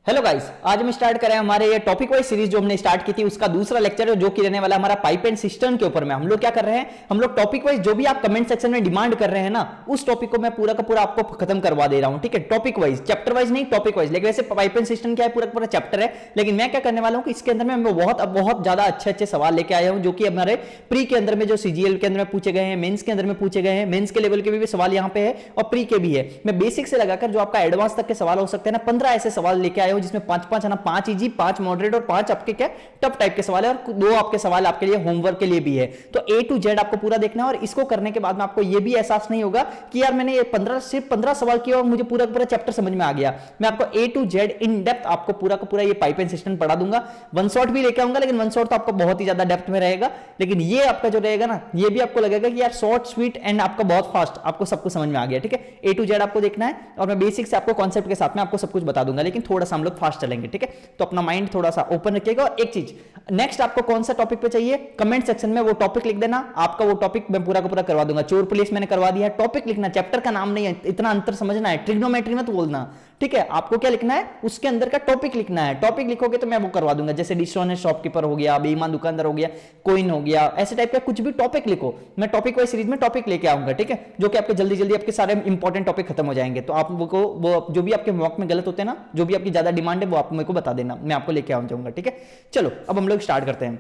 Hello guys, आज हम start करें हमारे ये टॉपिक वाइज सीरीज जो हमने स्टार्ट की थी उसका दूसरा लेक्चर है जो कि रहने वाला हमारा पाइप एंड सिस्टम के ऊपर में। हम लोग क्या कर रहे हैं, हम लोग टॉपिक वाइज जो भी आप कमेंट सेक्शन में डिमांड कर रहे हैं ना उस टॉपिक को मैं पूरा का पूरा आपको खत्म करवा दे रहा हूं। ठीक है, टॉपिक वाइज, चैप्टर वाइज नहीं, टॉपिक वाइज। लेकिन वैसे पाइप एंड सिस्टम क्या है, पूरा का पूरा चैप्टर है। लेकिन मैं क्या करने वाला हूं कि इसके अंदर में बहुत ज्यादा अच्छे सवाल लेके आया हूं जो कि हमारे प्री के अंदर में जो सीजीएल के अंदर में पूछे गए हैं, मेंस के अंदर में पूछे गए हैं, मेंस के लेवल के भी सवाल यहाँ पे है और प्री के भी है। मैं बेसिक से लगाकर जो आपका एडवांस तक के सवाल हो सकते हैं ना, 15 ऐसे सवाल लेके आया हूं जिसमें 5 इजी, 5 मॉडरेट और 5 आपके क्या टफ टाइप के सवाल है और 2 आपके सवाल आपके लिए होमवर्क के लिए भी है। तो ए टू जेड आपको पूरा देखना है और इसको करने के बाद में आपको ये भी एहसास नहीं होगा कि यार मैंने ये सिर्फ 15 सवाल किया और मुझे पूरा पूरा चैप्टर समझ में आ गया। मैं आपको ए टू जेड इन डेप्थ आपको पूरा का पूरा ये पाइप एंड सिस्टम पढ़ा दूंगा। वन शॉट भी लेके आऊंगा, लेकिन वन शॉट तो आपको बहुत ही ज्यादा डेप्थ में रहेगा। लेकिन ये आपका जो रहेगा ना, ये भी आपको लगेगा कि यार शॉर्ट स्वीट एंड आपका बहुत फास्ट, आपको सब कुछ समझ में आ गया। ठीक है, ए टू जेड आपको देखना है और मैं बेसिक से आपको कॉन्सेप्ट के साथ में आपको सब कुछ बता दूंगा, लेकिन थोड़ा सा हम लोग फास्ट चलेंगे। ठीक है, तो अपना माइंड थोड़ा सा ओपन रखिएगा। और एक चीज, नेक्स्ट आपको कौन सा टॉपिक पे चाहिए, कमेंट सेक्शन में वो टॉपिक लिख देना, आपका वो टॉपिक मैं पूरा का पूरा करवा दूंगा। चोर पुलिस मैंने करवा दिया है, टॉपिक लिखना, चैप्टर का नाम नहीं है, इतना अंतर समझना है। ट्रिग्नोमेट्री मत बोलना, ठीक है। आपको क्या लिखना है, उसके अंदर का टॉपिक लिखना है। टॉपिक लिखोगे तो मैं वो करवा दूंगा। जैसे डिसऑनेस्ट शॉपकीपर हो गया, बेईमान दुकानदार हो गया, कोइन हो गया, ऐसे टाइप का कुछ भी टॉपिक लिखो। मैं टॉपिक वाइज सीरीज में टॉपिक लेके आऊंगा, ठीक है, जो कि आपके जल्दी जल्दी आपके सारे इंपॉर्टेंट टॉपिक खत्म हो जाएंगे। तो आप वो जो भी आपके मॉक में गलत होते हैं ना, जो भी आपकी ज्यादा डिमांड है वो आप मेरे को बता देना, मैं आपको लेके आऊँ जाऊंगा। ठीक है, चलो अब हम लोग स्टार्ट करते हैं।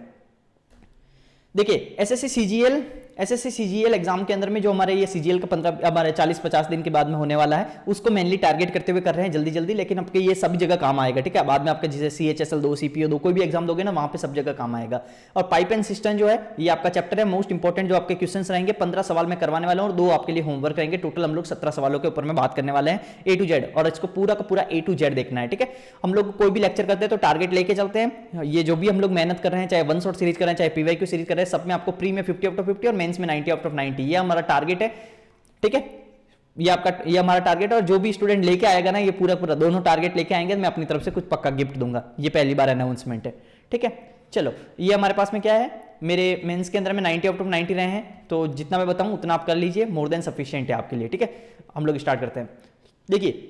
देखिए, एसएससी सीजीएल एग्जाम के अंदर में जो हमारे ये सीजीएल का 15 हमारे 40-50 दिन के बाद में होने वाला है, उसको मेनली टारगेट करते हुए कर रहे हैं जल्दी जल्दी। लेकिन आपके ये सब जगह काम आएगा। ठीक है, बाद में आपका जैसे सीएचएसएल 2, सीपीओ 2 कोई भी एग्जाम दोगे ना, वहां पे सब जगह काम आएगा। और पाइप एंड सिस्टम जो है ये आपका चैप्टर है, मोस्ट इंपॉर्टेंट जो आपके क्वेश्चन रहेंगे 15 सवाल में करवाने वाला हूं और 2 आपके लिए होमवर्क रहेंगे। टोटल हम लोग 17 सवालों के ऊपर में बात करने वाले हैं ए टू जेड, और इसको पूरा का पूरा ए टू जेड देखना है। ठीक है, हम लोग कोई भी लेक्चर करते हैं तो टारगेट लेके चलते हैं। ये जो भी हम लोग मेहनत कर रहे हैं, चाहे वन शॉट सीरीज कर रहे हैं, चाहे पीवाईक्यू सीरीज कर रहे हैं, सब में आपको प्री में 50 आउट ऑफ 50 और मेंस में 90 आउट ऑफ 90, ये हमारा टारगेट है। ठीक है, ये हमारा टारगेट है। और जो भी स्टूडेंट लेके आएगा ना, ये पूरा पूरा दोनों टारगेट लेके आएंगे, मैं अपनी तरफ से कुछ पक्का गिफ्ट दूंगा। ये पहली बार अनाउंसमेंट है। ठीक है, चलो ये हमारे पास में क्या है, मेरे मेंस के अंदर में 90 आउट ऑफ 90 रहे हैं, तो जितना मैं बताऊं उतना आप कर लीजिए, मोर देन सफिशिएंट है आपके लिए। ठीक है, हम लोग स्टार्ट करते हैं। देखिए,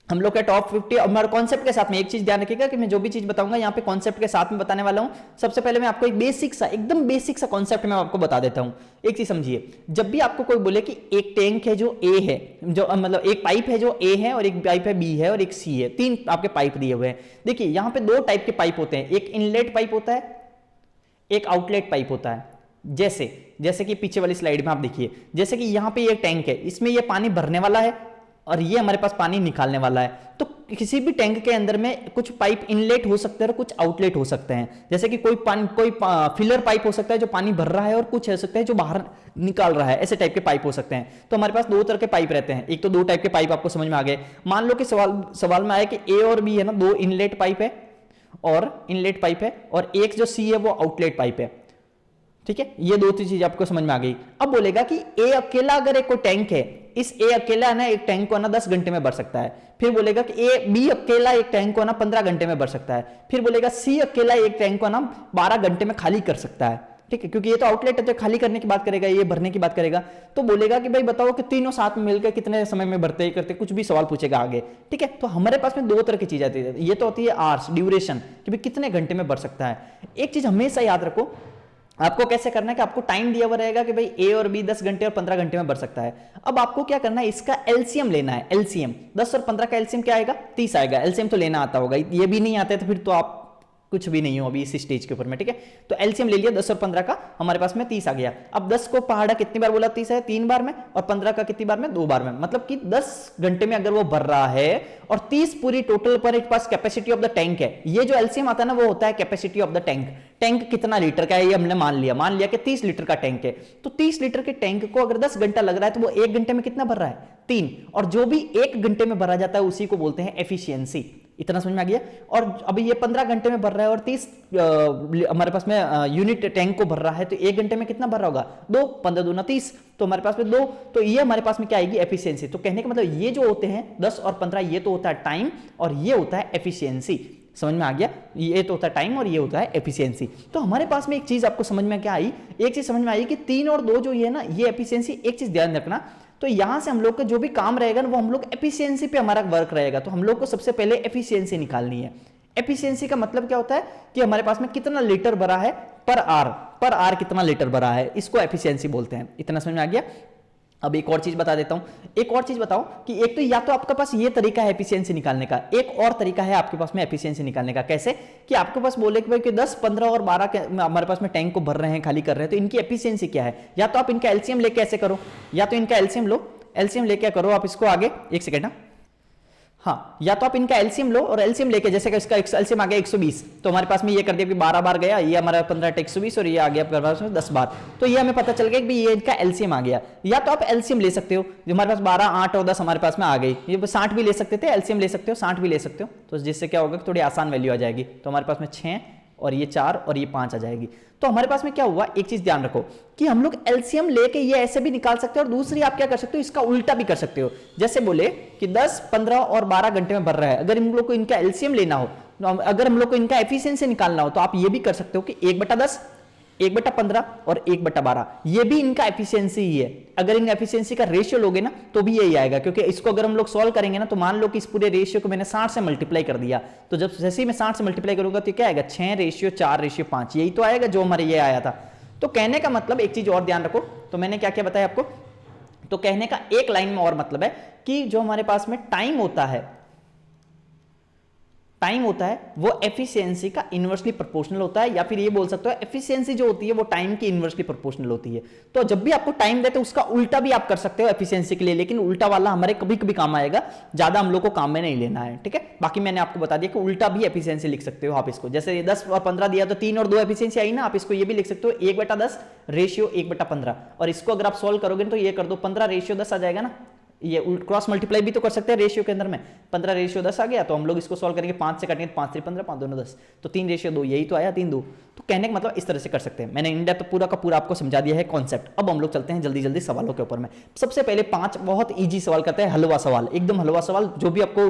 हम लोग का टॉप 50 और हमारे कॉन्सेप्ट के साथ में एक चीज ध्यान रखिएगा कि मैं जो भी चीज बताऊंगा यहाँ पे कॉन्सेप्ट के साथ में बताने वाला हूं। सबसे पहले मैं आपको एक बेसिक सा, एकदम बेसिक सा कॉन्सेप्ट मैं आपको बता देता हूं। एक चीज समझिए, जब भी आपको कोई बोले कि एक टैंक है जो ए है, जो मतलब एक पाइप है जो ए है और एक पाइप है बी है और एक सी है, 3 आपके पाइप दिए हुए हैं। देखिए, यहाँ पे 2 टाइप के पाइप होते हैं, एक इनलेट पाइप होता है, एक आउटलेट पाइप होता है। जैसे कि पीछे वाली स्लाइड में आप देखिए, जैसे कि यहाँ पे ये टैंक है, इसमें ये पानी भरने वाला है और ये हमारे पास पानी निकालने वाला है। तो किसी भी टैंक के अंदर में कुछ पाइप इनलेट हो सकते हैं और कुछ आउटलेट हो सकते हैं। जैसे कि कोई फिलर पाइप हो सकता है जो पानी भर रहा है, और कुछ हो सकता है जो बाहर निकाल रहा है, ऐसे टाइप के पाइप हो सकते हैं। तो हमारे पास 2 तरह के पाइप रहते हैं। एक तो 2 टाइप के पाइप आपको समझ में आ गए। मान लो कि सवाल में आया कि ए और बी है ना, 2 इनलेट पाइप है और एक जो सी है वो आउटलेट पाइप है। ठीक है, ये 2 चीज आपको समझ में आ गई। अब बोलेगा कि ए अकेला अगर एक कोई टैंक है, इस ए अकेला ना एक टैंक को ना 10 घंटे में भर सकता है। फिर बोलेगा कि ए बी अकेला एक टैंक को ना 15 घंटे में भर सकता है। फिर बोलेगा सी अकेला एक टैंक को ना 12 घंटे में खाली कर सकता है। ठीक है, क्योंकि ये तो आउटलेट है तो खाली करने की बात करेगा, ये भरने की बात करेगा। तो बोलेगा कि भाई बताओ कि तीनों साथ में मिलकर कितने समय में भरते ही करते, कुछ भी सवाल पूछेगा आगे। ठीक है, तो हमारे पास में 2 तरह की चीज आती है। ये तो होती है आवर्स, ड्यूरेशन, कि भाई कितने घंटे में भर सकता है। एक चीज हमेशा याद रखो, आपको कैसे करना है कि आपको टाइम दिया हुआ रहेगा कि भाई ए और बी 10 घंटे और 15 घंटे में भर सकता है। अब आपको क्या करना है, इसका एलसीएम लेना है। एलसीएम 10 और 15 का एलसीएम क्या आएगा, 30 आएगा। एलसीएम तो लेना आता होगा, ये भी नहीं आता है तो फिर तो आप कुछ भी नहीं हो अभी इस स्टेज के ऊपर में। ठीक है, तो एलसीएम ले लिया 10 और 15 का, हमारे पास में 30 आ गया। अब 10 को पहाड़ा कितनी बार बोला, 30 है 3 बार में, और 15 का कितनी बार में, 2 बार में। मतलब कि 10 घंटे में अगर वो भर रहा है और 30 पूरी टोटल पर एक पास कैपेसिटी ऑफ द टैंक है। ये जो एलसीएम आता है ना, वो होता है capacity of the tank. Tank कितना लीटर का है ये हमने मान लिया कि 30 लीटर का टैंक है। तो 30 लीटर के टैंक को अगर 10 घंटा लग रहा है तो वो 1 घंटे में कितना भर रहा है, 3। और जो भी 1 घंटे में भरा जाता है उसी को बोलते हैं एफिशिएंसी। इतना समझ में आ गया। और अभी ये 15 घंटे में भर रहा है और 30 हमारे पास में यूनिट टैंक को भर रहा है, तो 1 घंटे में कितना भर रहा होगा, 2, 15 दूना 30, तो हमारे पास में 2। तो ये हमारे पास में क्या आएगी, एफिशिएंसी। तो कहने का मतलब ये जो होते हैं 10 और 15, ये तो होता है टाइम और ये होता है एफिशिएंसी। समझ में आ गया, ये तो होता है टाइम और ये होता है एफिशिएंसी। तो हमारे पास में एक चीज आपको समझ में क्या आई, एक चीज समझ में आई कि 3 और 2 जो ये है ना, ये एफिशिएंसी। एक चीज ध्यान रखना, तो यहां से हम लोग का जो भी काम रहेगा ना वो हम लोग एफिशिएंसी पे हमारा वर्क रहेगा। तो हम लोग को सबसे पहले एफिशिएंसी निकालनी है। एफिशिएंसी का मतलब क्या होता है कि हमारे पास में कितना लीटर भरा है पर आर कितना लीटर भरा है, इसको एफिशिएंसी बोलते हैं। इतना समझ में आ गया। अब एक और चीज बता देता हूं, एक और चीज बताओ कि एक तो या तो आपके पास ये तरीका है एफिशिएंसी निकालने का, एक और तरीका है आपके पास में एफिशिएंसी निकालने का। कैसे कि आपके पास बोले कि भाई कि 10, 15 और 12 के हमारे पास में टैंक को भर रहे हैं, खाली कर रहे हैं, तो इनकी एफिशिएंसी क्या है। या तो आप इनका एलसीएम लेके ऐसे करो, या तो इनका एलसीएम लो, एलसीएम लेके करो आप इसको आगे, एक सेकेंड ना, हाँ, या तो आप इनका एलसीएम लो और एलसीएम लेके, जैसे कि इसका एलसीएम आ गया 120, तो हमारे पास में ये कर दिया कि 12 बार गया, ये हमारा 15 120 और ये आ गया आपके पास में 10 बार, तो ये हमें पता चल गया कि ये इनका एलसीएम आ गया। या तो आप एलसीएम ले सकते हो, जो हमारे पास 12, 8 और 10 हमारे पास में आ गई, ये 60 भी ले सकते थे, एलसीएम ले सकते हो, 60 भी ले सकते हो, तो जिससे क्या होगा कि थोड़ी आसान वैल्यू आ जाएगी। तो हमारे पास में 6 और ये 4 और ये 5 आ जाएगी। तो हमारे पास में क्या हुआ, एक चीज ध्यान रखो कि हम लोग एलसीएम लेके ये ऐसे भी निकाल सकते हो, और दूसरी आप क्या कर सकते हो, इसका उल्टा भी कर सकते हो। जैसे बोले कि 10, 15 और 12 घंटे में भर रहा है, अगर हम लोग को इनका एलसीएम लेना हो, अगर हम लोग को इनका एफिशिएंसी निकालना हो, तो आप ये भी कर सकते हो कि 1/10, 1/15 और 1/12, ये भी इनका एफिशिएंसी ही है। अगर इन एफिशिएंसी का रेशियो लोगे ना तो भी यही आएगा, क्योंकि इसको अगर हम लोग सॉल्व करेंगे ना, तो मान लो कि इस पूरे रेशियो को मैंने 60 से मल्टीप्लाई कर दिया, तो जब जैसे ही मैं 60 से मल्टीप्लाई करूंगा तो क्या आएगा, 6:4:5, यही तो आएगा जो हमारे ये आया था। तो कहने का मतलब एक चीज और ध्यान रखो, तो मैंने क्या क्या बताया आपको, तो कहने का एक लाइन में और मतलब है कि जो हमारे पास में टाइम होता है वो एफिशिएंसी का इनवर्सली प्रोपोर्शनल होता है, या फिर ये बोल सकते हो एफिशिएंसी जो होती है वो टाइम की इनवर्सली प्रोपोर्शनल होती है। तो जब भी आपको टाइम देते हैं उसका उल्टा भी आप कर सकते हो एफिशिएंसी के लिए, लेकिन उल्टा वाला हमारे कभी कभी काम आएगा, ज्यादा हम लोग को काम में नहीं लेना है, ठीक है। बाकी मैंने आपको बता दिया कि उल्टा भी एफिशिएंसी लिख सकते हो आप इसको, जैसे 10 और 15 दिया तो 3 और 2 एफिशिएंसी आई ना, आप इसको ये भी लिख सकते हो 1/10 रेशियो 1/15, और इसको अगर आप सोल्व करोगे तो ये कर दो 15:10 आ जाएगा ना, ये क्रॉस मल्टीप्लाई भी तो कर सकते हैं रेशियो के अंदर में, 15:10 आ गया, तो हम लोग इसको सॉल्व करेंगे 5 से काटेंगे, 5 3 15, 5 2 10, तो 3:2, यही तो आया 3 2। तो कहने का मतलब इस तरह से कर सकते हैं। मैंने इन डेप्थ पूरा का पूरा आपको समझा दिया है कॉन्सेप्ट। अब हम लोग चलते हैं जल्दी जल्दी सवालों के ऊपर में। सबसे पहले 5 बहुत ईजी सवाल करते हैं, हलवा सवाल, एकदम हलवा सवाल, जो भी आपको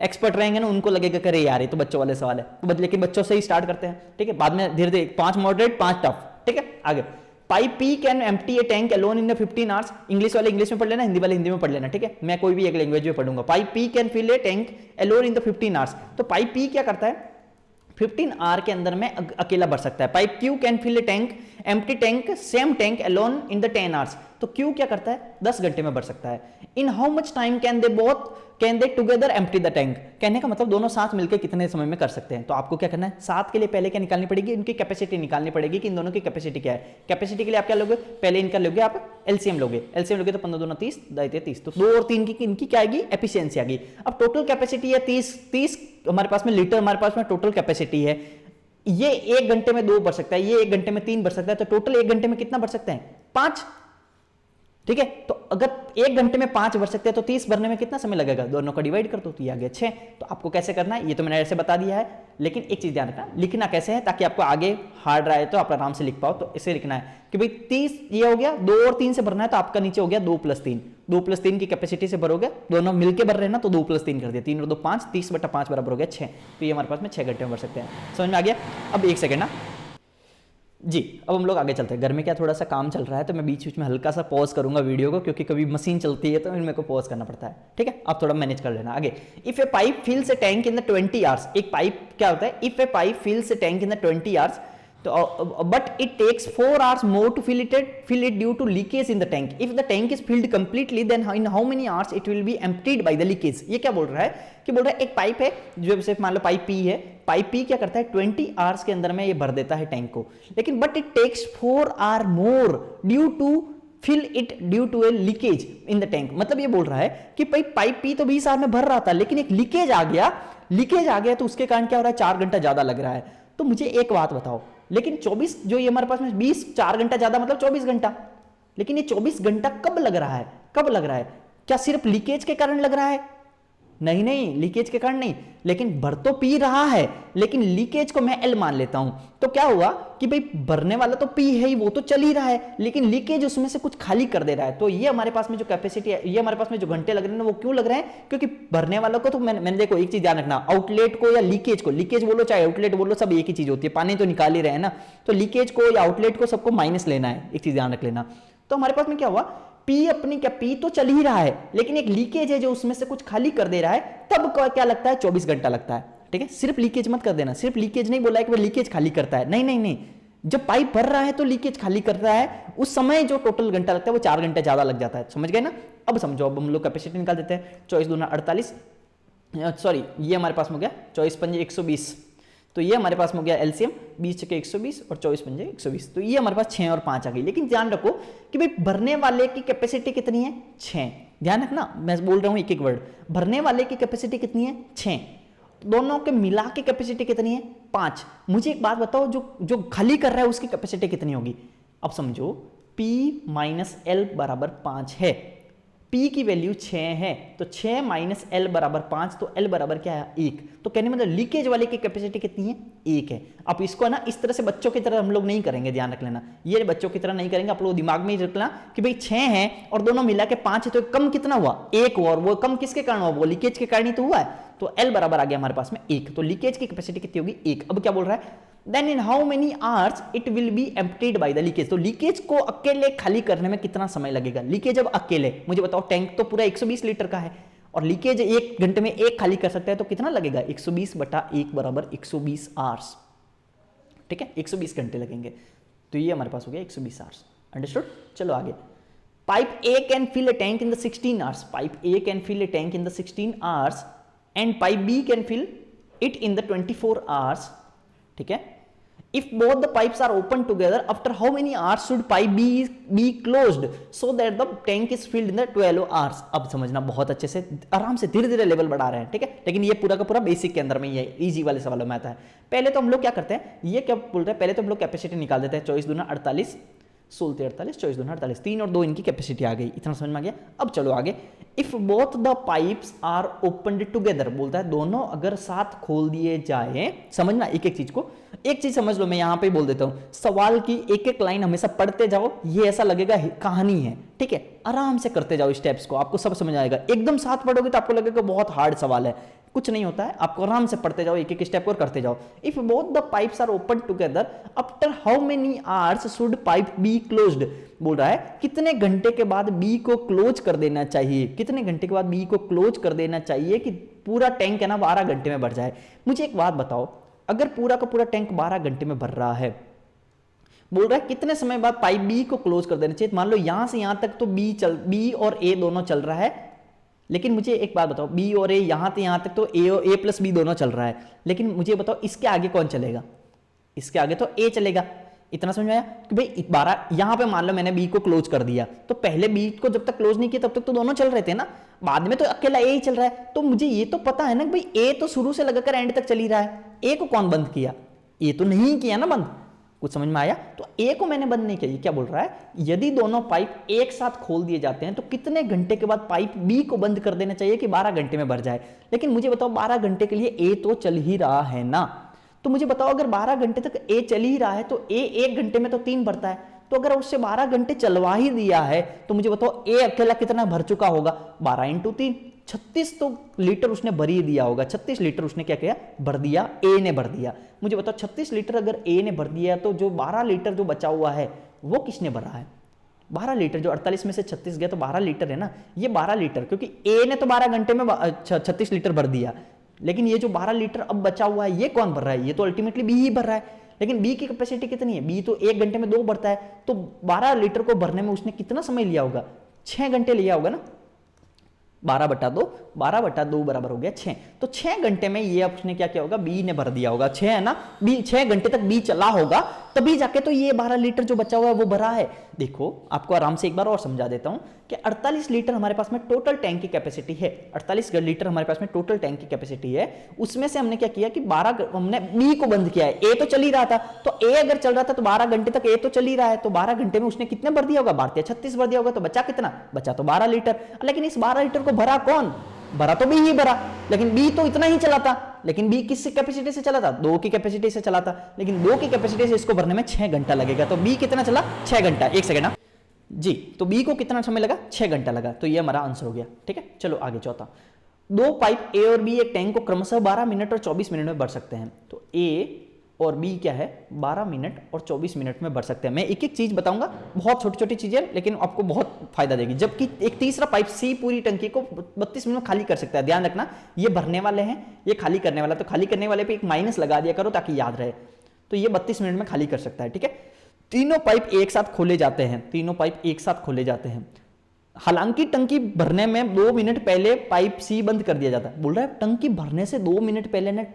एक्सपर्ट रहेंगे ना उनको लगेगा करे यार ये तो बच्चों वाले सवाल है, तो लेकिन बच्चों से ही स्टार्ट करते हैं, ठीक है, बाद में धीरे धीरे 5 मॉडरेट 5 टफ, ठीक है। आगे, pipe P can empty a tank alone in 15 hours, English वाले इंग्लिश में पढ़ लेना, हिंदी वाले हिंदी में पढ़ लेना, ठीक है, मैं कोई भी एक लैंग्वेज में पढ़ूंगा। Pipe P can fill a tank alone in 15 hours, तो पाइप पी क्या करता है, 15 आवर के अंदर में अकेला भर सकता है। Pipe Q can fill a tank empty tank same tank alone in the 10 hours, तो क्यू क्या करता है 10 घंटे में भर सकता है। In how much time can they together empty the tank, कहने का मतलब दोनों साथ मिलकर कितने समय में कर सकते हैं। तो आपको क्या करना है, साथ के लिए पहले क्या निकालनी पड़ेगी, इनकी कैपेसिटी निकालनी पड़ेगी कि इन दोनों की कैपेसिटी क्या है। कैपेसिटी के लिए आप क्या लोगे, पहले इनका लोगे आप एलसीएम लोगे, एलसीएम लोगे तो 15 दूना 30, 30, तो 2 और 3 की इनकी क्या आएगी, एफिशिएंसी आ गई। अब टोटल कैपेसिटी है 30 हमारे पास में लीटर, हमारे पास में टोटल कैपेसिटी है। ये 1 घंटे में 2 भर सकता है, ये 1 घंटे में 3 भर सकता है, तो टोटल 1 घंटे में कितना भर सकते हैं, 5, ठीक है। तो अगर 1 घंटे में 5 भर सकते हैं तो 30 भरने में कितना समय लगेगा, दोनों को डिवाइड कर दो तो ये आ गया 6। तो आपको कैसे करना है ये तो मैंने ऐसे बता दिया है, लेकिन एक चीज ध्यान रखना, लिखना कैसे है ताकि आपको आगे हार्ड रहा है तो आप आराम से लिख पाओ। तो इसे लिखना है कि भाई 30 ये हो गया, 2 और 3 से भरना है तो आपका नीचे हो गया 2 + 3, 2 + 3 की कैपेसिटी से भरोगे, दोनों मिलकर भर रहे हैं ना, तो 2 + 3 कर दिया, 3 और 2 5, 30/5 बराबर हो गया 6। तो ये हमारे पास में 6 घंटे में भर सकते हैं। समझ में आ गया। अब 1 सेकेंड ना जी, अब हम लोग आगे चलते हैं। घर में क्या थोड़ा सा काम चल रहा है तो मैं बीच बीच में हल्का सा पॉज करूंगा वीडियो को, क्योंकि कभी मशीन चलती है तो मेरे को पॉज करना पड़ता है, ठीक है। आप थोड़ा मैनेज कर लेना। आगे, if a pipe fills a tank in the 20 hours, एक पाइप क्या होता है, if a pipe fills a tank in the 20 hours, तो but it takes 4 hours more to fill it due to leakage in the tank. If the tank is filled completely, then in how many hours it will be emptied by the leakage? ये क्या बोल रहा है कि बोल रहा है एक पाइप है जो सिर्फ मान लो पाइप पी है, पाइप पी क्या करता है 20 आवर्स के अंदर में ये भर देता है टैंक को, लेकिन but it takes 4 hours more due to fill it due to a leakage in the tank. मतलब ये बोल रहा है कि भाई पाइप पी तो 20 आवर में भर रहा था, लेकिन एक लीकेज आ गया तो उसके कारण क्या हो रहा है 4 घंटा ज्यादा लग रहा है। तो मुझे एक बात बताओ, लेकिन 24 जो ये हमारे पास में 20 4 घंटा ज्यादा मतलब 24 घंटा, लेकिन ये 24 घंटा कब लग रहा है, क्या सिर्फ लीकेज के कारण लग रहा है? नहीं, लीकेज के कारण नहीं, लेकिन भर तो पी रहा है, लेकिन लीकेज को मैं एल मान लेता हूं। तो क्या हुआ कि भाई भरने वाला तो पी है ही, वो तो चल ही रहा है, लेकिन लीकेज उसमें से कुछ खाली कर दे रहा है। तो ये हमारे पास में जो कैपेसिटी है, ये हमारे पास में जो घंटे लग रहे हैं ना, वो क्यों लग रहे हैं, क्योंकि भरने वालों को तो मैंने देखो एक चीज ध्यान रखना, आउटलेट को या लीकेज को, लीकेज बोलो चाहे आउटलेट बोलो सब एक ही चीज होती है, पानी तो निकाल ही रहे हैं ना, तो लीकेज को या आउटलेट को सबको माइनस लेना है, एक चीज ध्यान रख लेना। तो हमारे पास में क्या हुआ पी अपनी क्या, पी तो चल ही रहा है लेकिन एक लीकेज है जो उसमें से कुछ खाली कर दे रहा है, तब क्या लगता है 24 घंटा लगता है। ठीक है, सिर्फ लीकेज मत कर देना, सिर्फ लीकेज नहीं बोला है कि वो लीकेज खाली करता है, नहीं नहीं नहीं, जब पाइप भर रहा है तो लीकेज खाली करता है, उस समय जो टोटल घंटा लगता है वो 4 घंटे ज्यादा लग जाता है। समझ गए ना? अब समझो, अब हम लोग कैपेसिटी निकाल देते हैं। 24 दूना 48, सॉरी ये हमारे पास हो गया 24 पंजे 120, तो ये हमारे पास हो गया एलसीएम 20 के 120 और 24 पंजे 120, तो ये हमारे पास 6 और 5 आ गई। लेकिन ध्यान रखो कि भाई भरने वाले की कैपेसिटी कितनी है, 6। ध्यान रखना, मैं बोल रहा हूं एक एक वर्ड, भरने वाले की कैपेसिटी कितनी है, 6, दोनों के मिला के कैपेसिटी कितनी है, 5। मुझे एक बात बताओ, जो खाली कर रहा है उसकी कैपेसिटी कितनी होगी? अब समझो P माइनस एल बराबर 5 है, P की वैल्यू 6 है, तो 6 माइनस एल बराबर 5, तो एल बराबर क्या है, 1। तो कहने मतलब लीकेज वाले की कैपेसिटी कितनी है, 1 है। अब इसको ना इस तरह से बच्चों की तरह हम लोग नहीं करेंगे, ध्यान रख लेना, ये बच्चों की तरह नहीं करेंगे, आप लोग दिमाग में ही रखना कि भाई 6 है और दोनों मिला के 5 है, तो कम कितना हुआ, 1 हुआ, और वो कम किसके कारण हुआ, वो लीकेज के कारण ही तो हुआ है। तो एल बराबर आ गया हमारे पास में 1, तो लीकेज की कैपेसिटी कितनी होगी, 1। अब क्या बोल रहा है, then in how many hours it will be emptied by the leakage, तो लीकेज को अकेले खाली करने में कितना समय लगेगा, लीकेज अब अकेले, मुझे बताओ टैंक तो पूरा 120 लीटर का है और लीकेज 1 घंटे में 1 खाली कर सकता है, तो कितना लगेगा, 120/1 बराबर 120 आवर्स। ठीक है, 120 घंटे लगेंगे, तो ये हमारे पास हो गया 120 आवर्स। अंडरस्टूड? चलो आगे, pipe A can fill a tank in the 16 hours, pipe A can fill a tank in the 16 hours and pipe B can fill it in the 24 hours। ठीक है, if both the pipes are open together, after how many hours should pipe B be closed so that the tank is filled in the 12 hours। अब समझना, बहुत अच्छे से आराम से धीरे धीरे लेवल बढ़ा रहे हैं। ठीक है, लेकिन ये पूरा का पूरा बेसिक के अंदर में ही है, इजी वाले सवालों में आता है। पहले तो हम लोग क्या करते हैं, ये क्या बोल रहे हैं, पहले तो हम लोग कैपेसिटी निकाल देते हैं, 24 दूना 48, 16 48, 24 दूना 48, 3 और 2 इनकी कैपेसिटी आ गई, इतना समझ में आ गया। अब चलो आगे, if both the pipes are opened together, बोलता है दोनों अगर साथ खोल दिए जाए, समझना एक एक चीज को, एक चीज समझ लो, मैं यहां पे बोल देता हूं, सवाल की एक एक लाइन हमेशा पढ़ते जाओ, ये ऐसा लगेगा कहानी है। ठीक है, आराम से करते जाओ स्टेप्स को, आपको सब समझ आएगा। एकदम साथ पढ़ोगे तो आपको लगेगा बहुत हार्ड सवाल है, कुछ नहीं होता है, आपको आराम से पढ़ते जाओ, एक एक स्टेप और करते जाओ। If both the pipes are open together after how many hours should pipe be closed, बोल रहा है कितने घंटे के बाद बी को क्लोज कर देना चाहिए, कितने घंटे के बाद बी को क्लोज कर देना चाहिए कि पूरा टैंक है ना 12 घंटे में भर जाए। मुझे एक बात बताओ, अगर पूरा का पूरा टैंक 12 घंटे में भर रहा है, बोल रहा है कितने समय बाद पाइप बी को क्लोज कर देना चाहिए। मान लो यहां से यहां तक तो बी और ए दोनों चल रहा है, लेकिन मुझे एक बात बताओ, बी और ए यहां से यहां तक तो ए प्लस बी दोनों चल रहा है, लेकिन मुझे बताओ इसके आगे कौन चलेगा, इसके आगे तो ए चलेगा। इतना समझ में आया कि भाई 12, यहां पे मान लो मैंने बी को क्लोज कर दिया, तो पहले बी को जब तक क्लोज नहीं किया तब तक तो दोनों चल रहे थे ना, बाद में तो अकेला ए ही चल रहा है। तो मुझे ये तो पता है ना भाई ए तो शुरू से लगाकर एंड तक चल ही रहा है, ए को कौन बंद किया, ए तो नहीं किया ना बंद। कुछ समझ में आया? तो ए को मैंने बंद नहीं किया। ये क्या बोल रहा है, यदि दोनों पाइप एक साथ खोल दिए जाते हैं तो कितने घंटे के बाद पाइप बी को बंद कर देना चाहिए कि 12 घंटे में भर जाए। लेकिन मुझे बताओ 12 घंटे के लिए ए तो चल ही रहा है ना, तो मुझे बताओ अगर 12 घंटे तक ए चल ही रहा है तो ए 1 घंटे में तो 3 भरता है, तो अगर उससे 12 घंटे चलवा ही दिया है तो मुझे बताओ ए अकेला कितना भर चुका होगा, 12 × 3 36 तो लीटर उसने भर ही दिया होगा। 36 लीटर उसने क्या किया, भर दिया, ए ने भर दिया। मुझे बताओ 36 लीटर अगर ए ने भर दिया तो जो 12 लीटर जो बचा हुआ है वो किसने भरा है, 12 लीटर, जो 48 में से 36 गया तो 12 लीटर है ना, ये 12 लीटर, क्योंकि ए ने तो 12 घंटे में 36 लीटर भर दिया, लेकिन ये जो 12 लीटर अब बचा हुआ है ये कौन भर रहा है, ये तो अल्टीमेटली बी ही भर रहा है। लेकिन बी की कैपेसिटी कितनी है, बी तो 1 घंटे में 2 भरता है, तो 12 लीटर को भरने में उसने कितना समय लिया होगा, 6 घंटे लिया होगा ना। 12/2 बराबर हो गया 6, तो 6 घंटे में ये उसने क्या किया होगा, बी ने भर दिया होगा। 6 है ना, बी 6 घंटे तक बी चला होगा तभी जाके तो ये 12 लीटर जो बचा हुआ है वो भरा है। देखो आपको आराम से एक बार और समझा देता हूं कि 48 लीटर हमारे पास में टोटल टैंक की कैपेसिटी है, 48 लीटर हमारे पास में टोटल टैंक की कैपेसिटी है। उसमें से हमने क्या किया कि 12 हमने बी को बंद किया है, ए तो चल ही रहा था, तो ए अगर चल रहा था तो 12 घंटे तक ए तो चल ही रहा है, तो 12 घंटे में उसने कितने भर दिया होगा, 36 भर दिया होगा, तो बचा कितना, बचा तो 12 लीटर। लेकिन इस 12 लीटर को भरा कौन, भरा तो बी ही भरा, लेकिन बी तो इतना ही चला था, लेकिन बी किस कैपेसिटी से चला था, 2 की कैपेसिटी से चला था, लेकिन 2 की कैपेसिटी से इसको भरने में 6 घंटा लगेगा। तो बी कितना चला, 6 घंटा। एक सेकंड जी, तो बी को कितना समय लगा, 6 घंटा लगा, तो ये हमारा आंसर हो गया। ठीक है, चलो आगे चौथा, 2 पाइप ए और बी एक टैंक को क्रमशः 12 मिनट और 24 मिनट में भर सकते हैं। तो ए और बी क्या है 12 मिनट और 24 मिनट में भर सकते हैं। मैं एक एक चीज बताऊंगा, बहुत छोटी छोटी चीजें लेकिन आपको बहुत फायदा देगी। जबकि एक तीसरा पाइप सी पूरी टंकी को 32 मिनट में खाली कर सकता है। ध्यान रखना, ये भरने वाले हैं, ये खाली करने वाला, तो खाली करने वाले पे एक माइनस लगा दिया करो ताकि याद रहे। तो ये 32 मिनट में खाली कर सकता है, ठीक है। तीनों पाइप एक साथ खोले जाते हैं, तीनों पाइप एक साथ खोले जाते हैं। हालांकि टंकी भरने में 2 मिनट पहले पाइप सी बंद कर दिया जाता है। बोल रहा है टंकी भरने से 2 मिनट पहले ने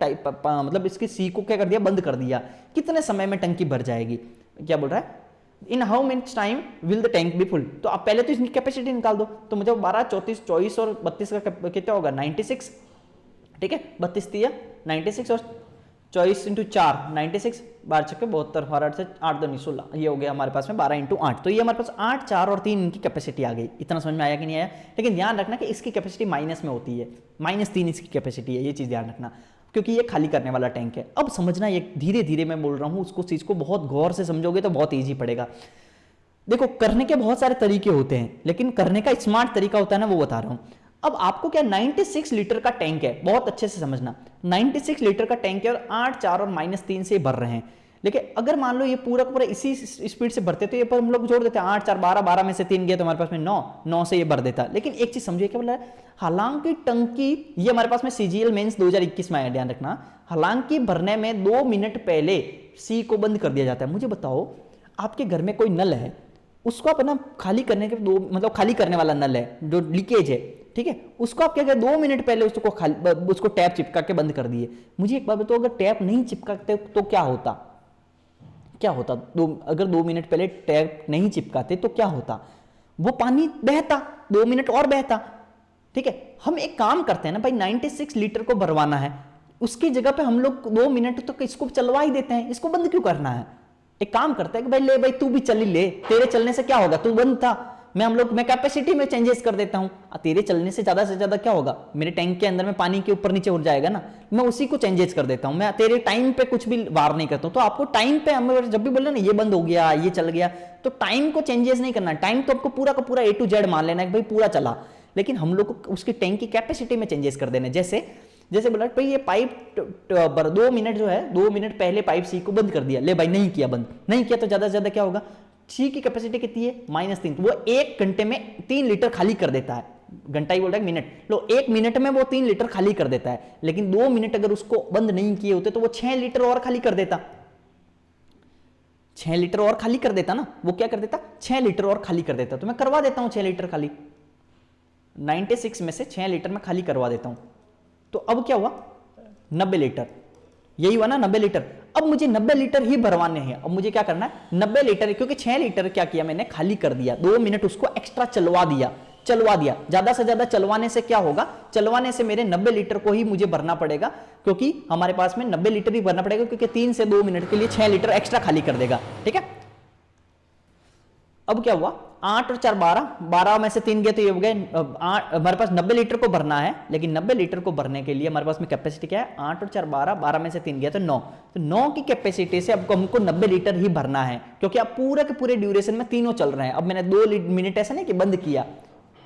मतलब इसकी सी को क्या कर दिया, बंद कर दिया। कितने समय में टंकी भर जाएगी, क्या बोल रहा है, in how minutes time will the tank be full. तो आप पहले तो इसकी कैपेसिटी निकाल दो, तो मुझे 12, 34, 24 और 32 का कितना होगा 96, ठीक है। 32 दिया 96 और 24 इंटू 4 96, 12 छक्के 72, 12 से 8 2 16, ये हो गया हमारे पास में 12 इंटू 8। तो ये हमारे पास 8, 4 और 3 इनकी कैपेसिटी आ गई। इतना समझ में आया कि नहीं आया? लेकिन ध्यान रखना कि इसकी कैपेसिटी माइनस में होती है, -3 इसकी कैपेसिटी है, ये चीज़ ध्यान रखना, क्योंकि ये खाली करने वाला टैंक है। अब समझना, ये धीरे धीरे मैं बोल रहा हूँ, उसको चीज़ को बहुत गौर से समझोगे तो बहुत ईजी पड़ेगा। देखो, करने के बहुत सारे तरीके होते हैं, लेकिन करने का स्मार्ट तरीका होता है ना, वो बता रहा हूँ। अब आपको क्या 96 लीटर का टैंक है, बहुत अच्छे से समझना, 96 लीटर का टैंक है और 8, 4 और -3 से भर रहे हैं। लेकिन अगर मान लो ये पूरा का पूरा इसी स्पीड से भरते तो ये पर हम लोग जोड़ देते हैं 8, 4, 12, 12 में से 3 गए तो हमारे पास में 9 से ये भर देता। लेकिन एक चीज समझिए, क्या बोला है, हालांकि टंकी, ये हमारे पास में CGL मेंस 2021 में आया, ध्यान रखना, हालांकि भरने में 2 मिनट पहले सी को बंद कर दिया जाता है। मुझे बताओ, आपके घर में कोई नल है, उसको आप ना खाली करने के मतलब खाली करने वाला नल है जो लीकेज है, ठीक है, उसको आप क्या करें 2 मिनट पहले उसको टैप चिपका के बंद कर दिए। मुझे एक बात बताओ, अगर टैप नहीं चिपकाते तो क्या होता, अगर 2 मिनट पहले टैप नहीं चिपकाते तो क्या होता, वो पानी बहता, 2 मिनट और बहता, ठीक है। हम एक काम करते हैं ना भाई, 96 लीटर को भरवाना है, उसकी जगह पे हम लोग 2 मिनट तो इसको चलवा ही देते हैं, इसको बंद क्यों करना है। एक काम करते हैं कि भाई ले भाई तू भी चल ही ले, तेरे चलने से क्या होगा, तू बंद था, मैं कैपेसिटी में चेंजेस कर देता हूं, तेरे चलने से ज्यादा क्या होगा, मेरे टैंक के अंदर में पानी के ऊपर नीचे उड़ जाएगा ना, मैं उसी को चेंजेस कर देता हूं, मैं तेरे टाइम पे कुछ भी वार नहीं करता हूं। तो आपको टाइम पे, हम जब भी बोल रहे ना ये बंद हो गया, ये चल गया, तो टाइम को चेंजेस नहीं करना, टाइम तो आपको पूरा का पूरा A to Z मान लेना है भाई पूरा चला, लेकिन हम लोग को उसकी टैंक की कैपेसिटी में चेंजेस कर देना। जैसे बोला भाई ये पाइप 2 मिनट जो है, 2 मिनट पहले पाइप सी को बंद कर दिया, ले भाई नहीं किया, बंद नहीं किया, तो ज्यादा से ज्यादा क्या होगा, सी की कैपेसिटी कितनी है -3, तो वो 1 घंटे में 3 लीटर खाली कर देता है, घंटा ही बोल रहा है मिनट, लो 1 मिनट में वो 3 लीटर खाली कर देता है। लेकिन 2 मिनट अगर उसको बंद नहीं किए होते तो वो 6 लीटर और खाली कर देता, 6 लीटर और खाली कर देता ना, वो क्या कर देता, 6 लीटर और खाली कर देता। तो मैं करवा देता हूं 6 लीटर खाली, 96 में से 6 लीटर में खाली करवा देता हूं। तो अब क्या हुआ 90 लीटर, यही हुआ ना 90 लीटर। अब मुझे 90 लीटर ही भरवाने हैं, अब मुझे क्या करना है 90 लीटर, क्योंकि 6 लीटर क्या किया मैंने, खाली कर दिया, 2 मिनट उसको एक्स्ट्रा चलवा दिया। ज्यादा से ज्यादा चलवाने से क्या होगा, चलवाने से मेरे 90 लीटर को ही मुझे भरना पड़ेगा, क्योंकि हमारे पास में 90 लीटर ही भरना पड़ेगा, क्योंकि 3 से 2 मिनट के लिए 6 लीटर एक्स्ट्रा खाली कर देगा, ठीक है। अब क्या हुआ 8 और 4 12, 12 में से 3 गए तो ये हो गए, हमारे पास 90 लीटर को भरना है, लेकिन 90 लीटर को भरने के लिए हमारे पास में कैपेसिटी क्या है, 8 और 4 12, 12 में से 3 गया तो 9, तो 9 की कैपेसिटी से अब हमको 90 लीटर ही भरना है, क्योंकि अब पूरे के पूरे ड्यूरेशन में तीनों चल रहे हैं। अब मैंने 2 मिनट ऐसा नहीं कि बंद किया,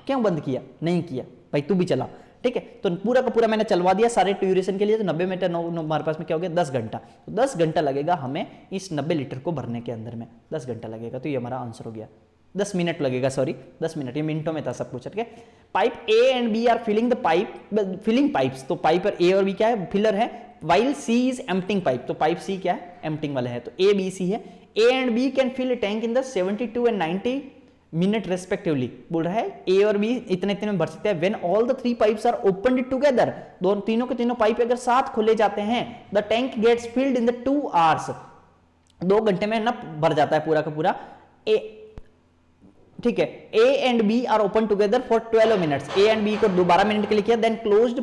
क्यों बंद किया, नहीं किया भाई तू भी चला, ठीक है। तो पूरा का पूरा मैंने चलवा दिया सारे ड्यूरेशन के लिए, तो 90 मिनट 9 हमारे पास में क्या हो गया 10 घंटा, तो 10 घंटा लगेगा हमें इस 90 लीटर को भरने के अंदर में, 10 घंटा लगेगा। तो ये हमारा आंसर हो गया, 10 मिनट लगेगा, सॉरी 10 मिनट, ये मिनटों में था सब कुछ, ठीक है। Pipe A and B are filling pipes, तो पाइप पर A और B क्या है, फिलर है, while C is emptying pipe, तो पाइप C क्या है, एम्प्टिंग वाला है, तो A B C है। A and B can fill tank in the 72 and 90 minute respectively, बोल रहा है A और B इतने इतने में भर सकते हैं। When all the 3 pipes are opened together, दोनों तीनों के तीनों पाइप अगर साथ खोले जाते हैं, the tank gets filled in the 2 hours, 2 घंटे में ना भर जाता है पूरा का पूरा। ठीक है, A and B are open together for 12 minutes, A and B को 12 मिनट के लिए किया, then closed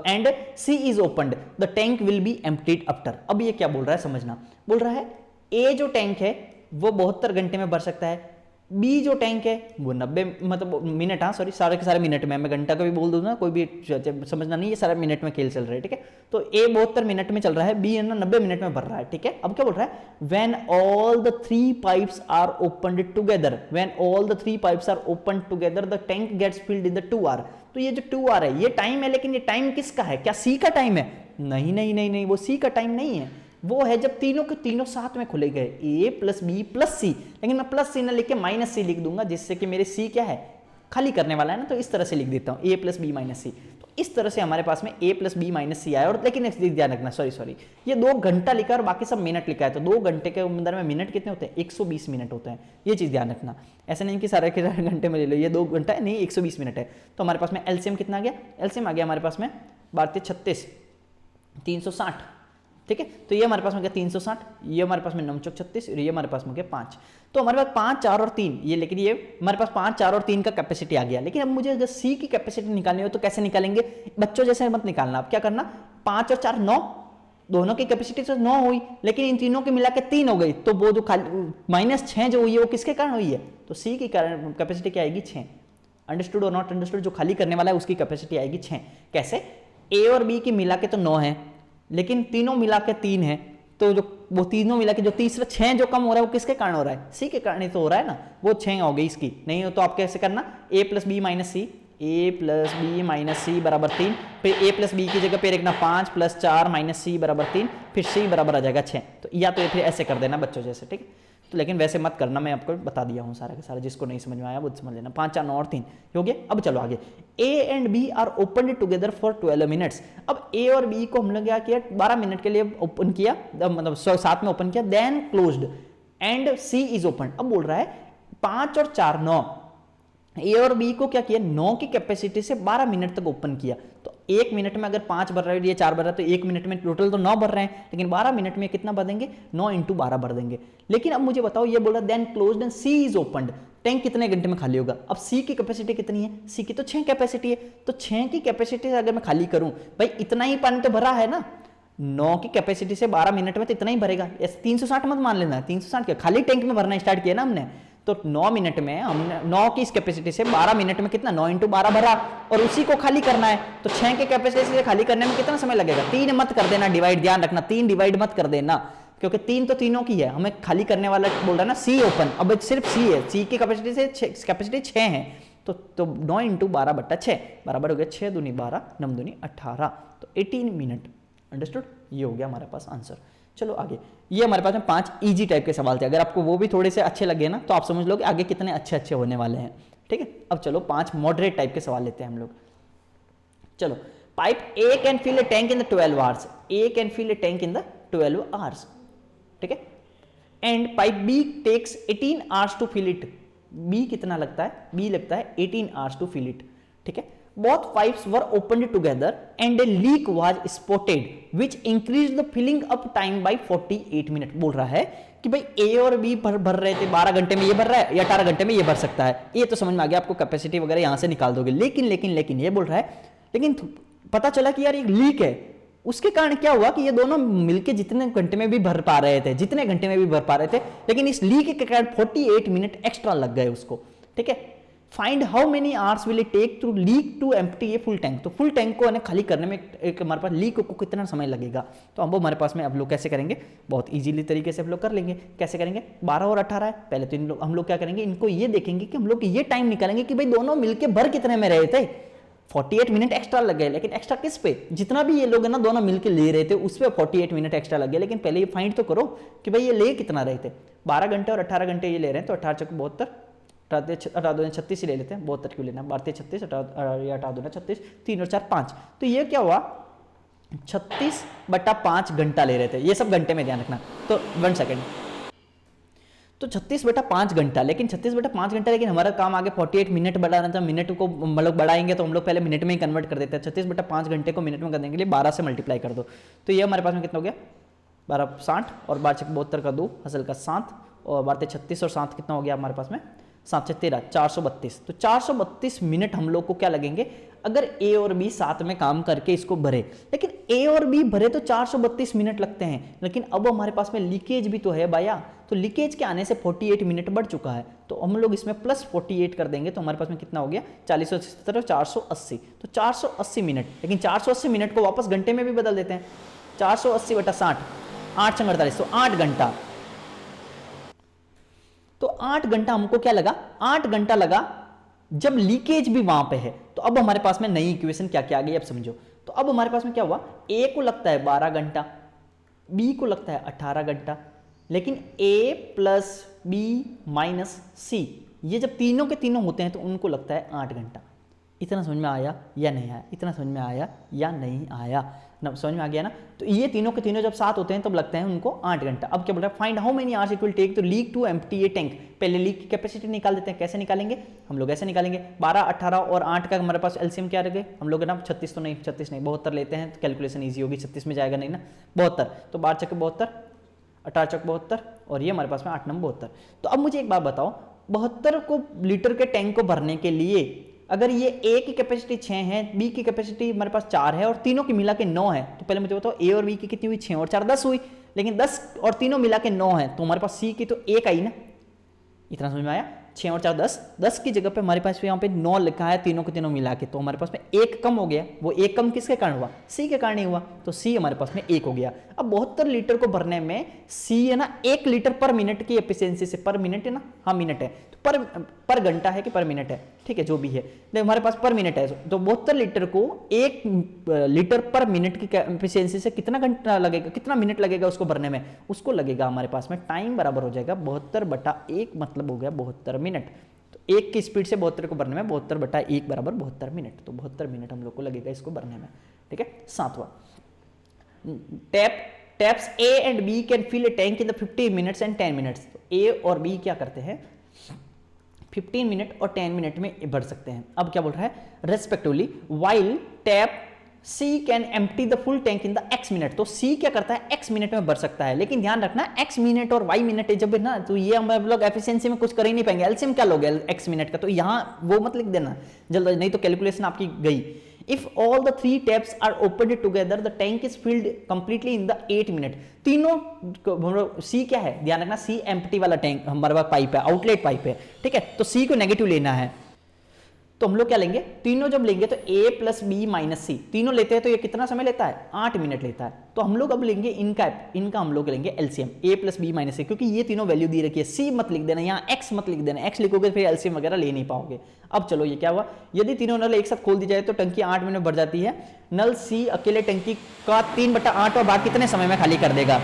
and C is opened, the tank will be emptied after. अब ये क्या बोल रहा है समझना, बोल रहा है A जो टैंक है वो 72 घंटे में भर सकता है, B जो टैंक है वो 90 मतलब मिनट, हाँ सॉरी सारे के सारे मिनट में, मैं घंटा का भी बोल दूँ ना, कोई भी समझना नहीं, ये सारे मिनट में खेल चल रहा है, ठीक है। तो A 72 मिनट में चल रहा है, B है ना 90 मिनट में भर रहा है, ठीक है। अब क्या बोल रहा है, when all the 3 pipes are opened together, when all the 3 pipes are open together the tank gets filled in the 2 hour. तो ये जो 2 आवर है ये टाइम है, लेकिन ये टाइम किसका है, क्या C का टाइम है, नहीं, वो C का टाइम नहीं है, वो है जब तीनों के तीनों साथ में खुले गए, ए प्लस बी प्लस सी, लेकिन मैं प्लस सी ना लिख के माइनस सी लिख दूंगा, जिससे कि मेरे सी क्या है, खाली करने वाला है ना, तो इस तरह से लिख देता हूं ए प्लस बी माइनस सी। तो इस तरह से हमारे पास में ए प्लस बी माइनस सी आया। और लेकिन ध्यान रखना, सॉरी ये 2 घंटा लिखा है और बाकी सब मिनट लिखा है, तो 2 घंटे के अंदर में मिनट कितने होते हैं, 120 मिनट होते हैं, ये चीज ध्यान रखना। ऐसा नहीं कि सारे के सारे घंटे में ले लो, ये 2 घंटा है नहीं, 120 मिनट है। तो हमारे पास में एलसीएम कितना आ गया, एलसीएम आ गया हमारे पास में 12 36 360, ठीक है। तो ये हमारे पास में क्या 360, ये हमारे पास में 9 चौक 36, और ये हमारे पास में क्या 5। तो हमारे पास 5 4 और 3 ये, लेकिन ये हमारे पास 5 4 और 3 का कैपेसिटी आ गया। लेकिन अब मुझे अगर सी की कैपेसिटी निकालनी हो तो कैसे निकालेंगे, बच्चों जैसे मत निकालना। अब क्या करना, 5 और 4 9, दोनों की कैपेसिटी तो 9 हुई, लेकिन इन तीनों के मिला के 3 हो गई, तो वो जो -6 जो हुई है वो किसके कारण हुई है, तो सी की कारण कैपेसिटी क्या आएगी 6। अंडरस्टूड और नॉट अंडरस्टूड, जो खाली करने वाला है उसकी कैपेसिटी आएगी 6। कैसे, ए और बी की मिला के तो 9 है, लेकिन तीनों मिला के 3 है, तो जो वो तीनों मिला के जो तीसरा 6 जो कम हो रहा है वो किसके कारण हो रहा है, सी के कारण ही तो हो रहा है ना, वो 6 हो गई इसकी। नहीं हो तो आप कैसे करना, ए प्लस बी माइनस सी, ए प्लस बी माइनस सी बराबर 3, फिर ए प्लस बी की जगह पे रखना 5 + 4 माइनस सी बराबर 3, फिर सी बराबर आ जाएगा 6। तो या तो ये फिर ऐसे कर देना बच्चों जैसे, ठीक है। तो लेकिन वैसे मत करना, मैं आपको बता दिया हूँ सारा का सारा, जिसको नहीं समझ में आया वो समझ लेना। 5 4 9 और 3 हो गया। अब चलो आगे, A and B are open together for 12 minutes. अब ए और बी को हम लोग क्या किया, 12 मिनट के लिए ओपन किया, मतलब साथ में ओपन किया, then closed and C is open. अब बोल रहा है 5 और 4 9, ए और बी को क्या किया, 9 की कैपेसिटी से 12 मिनट तक ओपन किया। तो 1 मिनट में अगर 5 भर रहा है, ये 4 भर रहा है, तो 1 मिनट में टोटल तो 9 भर रहे हैं, लेकिन 12 मिनट में कितना भर देंगे, 9 × 12 भर देंगे। लेकिन अब मुझे बताओ, ये बोला then closed and C is opened, टैंक कितने घंटे में खाली होगा। अब सी की कैपेसिटी कितनी है, सी की तो 6 कैपेसिटी है, तो 6 की कैपेसिटी से अगर मैं खाली करूं, भाई इतना ही पानी तो भरा है ना, 9 की कैपेसिटी से 12 मिनट में तो इतना ही भरेगा। 360 मत मान लेना, 360 क्या, खाली टैंक में भरना स्टार्ट किया ना हमने, तो 9 मिनट में हमने 9 की इस कैपेसिटी से 12 मिनट में कितना, 9 × 12 भरा, और उसी को खाली करना है। तो 6 के कैपेसिटी से खाली करने में कितना समय लगेगा, 3 मत कर देना डिवाइड, ध्यान रखना 3 डिवाइड मत कर देना, क्योंकि 3 तो तीनों की है, हमें खाली करने वाला बोल रहा है ना सी ओपन। अब सिर्फ सी है, सी की कैपेसिटी से कैपेसिटी 6 है, तो 9 × 12/6 बराबर हो गया 6 दूनी 12 9 दूनी 18, तो 18 मिनट। अंडरस्टूड, ये हो गया हमारे पास आंसर। चलो आगे, ये हमारे पास में 5 इजी टाइप के सवाल थे। अगर आपको वो भी थोड़े से अच्छे लगे ना, तो आप समझ लो कि आगे कितने अच्छे अच्छे होने वाले हैं, ठीक है। अब चलो 5 मॉडरेट टाइप के सवाल लेते हैं हम लोग। चलो, pipe A can fill a tank in the 12 hours, A can fill a tank in the 12 hours, ठीक है। And pipe B takes 18 hours to fill it, B कितना लगता है, बी लगता है 18 आवर्स टू फिल इट, ठीक है। Both pipes were opened together and a leak was spotted which increased the filling up time by 48 minutes। बोल रहा है कि भाई ए और बी भर रहे थे, 12 घंटे में ये भर रहा है या 18 घंटे में ये भर सकता है, ये तो समझ में आ गया, आपको कैपेसिटी वगैरह यहां से निकाल दोगे। लेकिन ये बोल रहा है, लेकिन पता चला कि यार एक लीक है, उसके कारण क्या हुआ कि ये दोनों मिलके जितने घंटे में भी भर पा रहे थे, जितने घंटे में भी भर पा रहे थे, लेकिन इस लीक के कारण 48 मिनट एक्स्ट्रा लग गए उसको, ठीक है। Find how many hours will it take to leak to empty a full tank, तो फुल टैंक को खाली करने में एक हमारे पास लीक को कितना समय लगेगा। तो अब हमारे पास में अब लोग कैसे करेंगे, बहुत इजीली तरीके से हम लोग कर लेंगे। कैसे करेंगे, 12 और 18 है, पहले तो हम लोग क्या करेंगे, इनको ये देखेंगे कि हम लोग ये टाइम निकालेंगे कि भाई दोनों मिलके भर कितने में रहे थे। 48 मिनट एक्स्ट्रा लग गए, लेकिन एक्स्ट्रा किस पे, जितना भी ये लोग है ना दोनों मिलके ले रहे थे उस पर 48 मिनट एक्स्ट्रा लग गए। लेकिन पहले ये फाइंड तो करो कि भाई ये ले कितना रहे थे, 12 घंटे और 18 घंटे ये ले रहे हैं, तो 18 × 72 36 ही ले लेते हैं, 72 क्यों लेना, 12 36 18 36, 3 और 4 5, तो ये क्या हुआ 36/5 घंटा ले रहे थे, ये सब घंटे में ध्यान रखना। तो 1 सेकेंड, तो 36/5 घंटा, लेकिन 36/5 घंटा, लेकिन हमारा काम आगे 48 मिनट बढ़ाना था, मिनट को हम लोग बढ़ाएंगे तो हम लोग पहले मिनट में ही कन्वर्ट कर देते हैं। 36/5 घंटे को मिनट में करने के लिए 12 से मल्टीप्लाई कर दो, तो ये हमारे पास में कितना हो गया, 12 60 और 12 72 का 2 हसल का 7 और 12 36 और 7 कितना हो गया हमारे पास में 7 × 13 432। तो 432 मिनट हम लोग को क्या लगेंगे अगर ए और बी साथ में काम करके इसको भरे। लेकिन ए और बी भरे तो 432 मिनट लगते हैं, लेकिन अब हमारे पास में लीकेज भी तो है भैया, तो लीकेज के आने से 48 मिनट बढ़ चुका है, तो हम लोग इसमें +48 कर देंगे, तो हमारे पास में कितना हो गया 40 480, तो 480 मिनट। लेकिन 480 मिनट को वापस घंटे में भी बदल देते हैं, 480/60 8 × 48, तो 8 घंटा। तो 8 घंटा हमको क्या लगा, 8 घंटा लगा जब लीकेज भी वहां पे है। तो अब हमारे पास में नई इक्वेशन क्या क्या आ गई अब समझो। तो अब हमारे पास में क्या हुआ, ए को लगता है 12 घंटा, बी को लगता है 18 घंटा, लेकिन ए प्लस बी माइनस सी, ये जब तीनों के तीनों होते हैं तो उनको लगता है 8 घंटा। इतना समझ में आया या नहीं आया? इतना समझ में आया या नहीं आया? ना, समझ में आ गया ना? तो ये तीनों के तीनों जब साथ होते हैं तब लगते हैं उनको 8 घंटा। अब क्या बोल रहा है, find how many hours it will take to leak to empty a tank. पहले लीक की कैपेसिटी निकाल देते हैं। कैसे निकालेंगे हम लोग? ऐसे निकालेंगे, 12, 18 और 8 का हमारे पास एलसीएम क्या रहे हम लोग ना, 36 तो नहीं, 36 नहीं, 72 लेते हैं तो कैलकुलेशन ईजी होगी। 36 में जाएगा नहीं ना, 72, तो 12 चक्के 72, 18 चक 72 और ये हमारे पास में 8 नंबर 72। तो अब मुझे एक बात बताओ, 72 को लीटर के टैंक को भरने के लिए अगर ये ए की कैपेसिटी 6 है, बी की कैपेसिटी हमारे पास 4 है और तीनों की मिला के 9 है, तो पहले मुझे बताओ ए और बी की कितनी हुई? 6 और 4 10 हुई, लेकिन 10 और तीनों मिला के 9 है, तो हमारे पास सी की तो 1 आई ना। इतना समझ में आया? 6 और 4 10, 10 की जगह पे हमारे पास यहाँ पे 9 लिखा है तीनों के तीनों मिला के, तो हमारे पास में 1 कम हो गया। वो 1 कम किसके कारण हुआ? सी के कारण ही हुआ, तो सी हमारे पास में 1 हो गया। अब 72 लीटर को भरने में सी है ना 1 लीटर पर मिनट की एफिशिएंसी से, पर मिनट है ना, हाँ मिनट है, तो पर घंटा है कि पर मिनट है, ठीक है जो भी है, तो हमारे पास पर मिनट है, तो 72 लीटर को 1 लीटर पर मिनट की एफिशिएंसी से कितना घंटा लगेगा, कितना मिनट लगेगा उसको भरने में? उसको लगेगा हमारे पास में टाइम बराबर हो जाएगा 72/1, मतलब हो गया 72 मिनट। तो 1 की स्पीड से 72 को भरने में 72/1 बराबर 72 मिनट, तो 72 मिनट हम लोग को लगेगा इसको भरने में, ठीक है। 7वां, taps a and b can fill a tank in the 15 minutes and 10 minutes. तो ए और बी क्या करते हैं, 15 मिनट और 10 मिनट में भर सकते हैं। अब क्या बोल रहा है, respectively while tap C can empty the full tank in the x minute. तो C क्या करता है, x मिनट में भर सकता है, लेकिन ध्यान रखना x मिनट और y मिनट है जब ना, तो ये हम लोग एफिशिएंसी में कुछ कर ही नहीं पाएंगे। एलसीएम क्या लोगे x मिनट का, तो यहाँ वो मत लिख देना जल्दी, नहीं तो कैलकुलेशन आपकी गई। If all the 3 taps are opened together, the tank is filled completely in the 8 minute. तीनों C क्या है, ध्यान रखना C एम्प्टी वाला टैंक हमारे पास पाइप है, आउटलेट पाइप है, ठीक है, तो C को नेगेटिव लेना है। तो हम लोग क्या लेंगे, तीनों जब लेंगे तो A प्लस बी माइनस सी, तीनों लेते हैं तो ये कितना समय लेता है, 8 मिनट लेता है। तो हम लोग अब लेंगे इनका हम लोग लेंगे LCM, A plus b minus c, क्योंकि ये तीनों वैल्यू दी रखी है। C मत लिख देना, यहाँ X मत लिख देना, X लिखोगे फिर एलसीएम वगैरह ले नहीं पाओगे। अब चलो ये क्या हुआ, यदि तीनों नल एक साथ खोल दी जाए तो टंकी 8 मिनट भर जाती है। नल C अकेले टंकी का 3/8 और बाकी कितने समय में खाली कर देगा।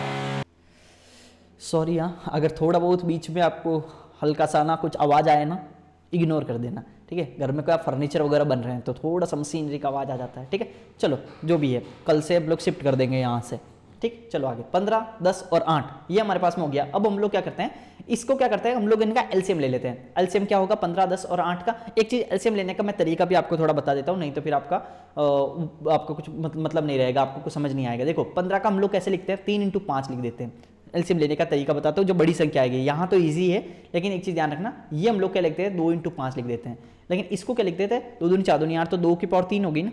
सॉरी हाँ, अगर थोड़ा बहुत बीच में आपको हल्का सा ना कुछ आवाज आए ना, इग्नोर कर देना, ठीक है। घर में कोई फर्नीचर वगैरह बन रहे हैं तो थोड़ा सा मशीनरी का आवाज आ जाता है, ठीक है। चलो जो भी है, कल से हम लोग शिफ्ट कर देंगे यहाँ से, ठीक। चलो आगे, 15, 10 और 8 ये हमारे पास में हो गया। अब हम लोग क्या करते हैं, इसको क्या करते हैं, हम लोग इनका एलसीएम ले लेते हैं। एलसीएम क्या होगा, 15, 10 और 8 का। एक चीज एलसीएम लेने का मैं तरीका भी आपको थोड़ा बता देता हूँ, नहीं तो फिर आपको कुछ मतलब नहीं रहेगा, आपको कुछ समझ नहीं आएगा। देखो 15 का हम लोग कैसे लिखते हैं, 3 × 5 लिख देते हैं। एलसीएम लेने का तरीका बताता हूँ, जो बड़ी संख्या आएगी, यहाँ तो ईजी है, लेकिन एक चीज ध्यान रखना, ये हम लोग क्या लिखते हैं, 2 × 5 लिख देते हैं। लेकिन इसको क्या लिख देते हैं, 2 दूनी 4 दूनी 8, तो 2 की पावर 3 होगी ना,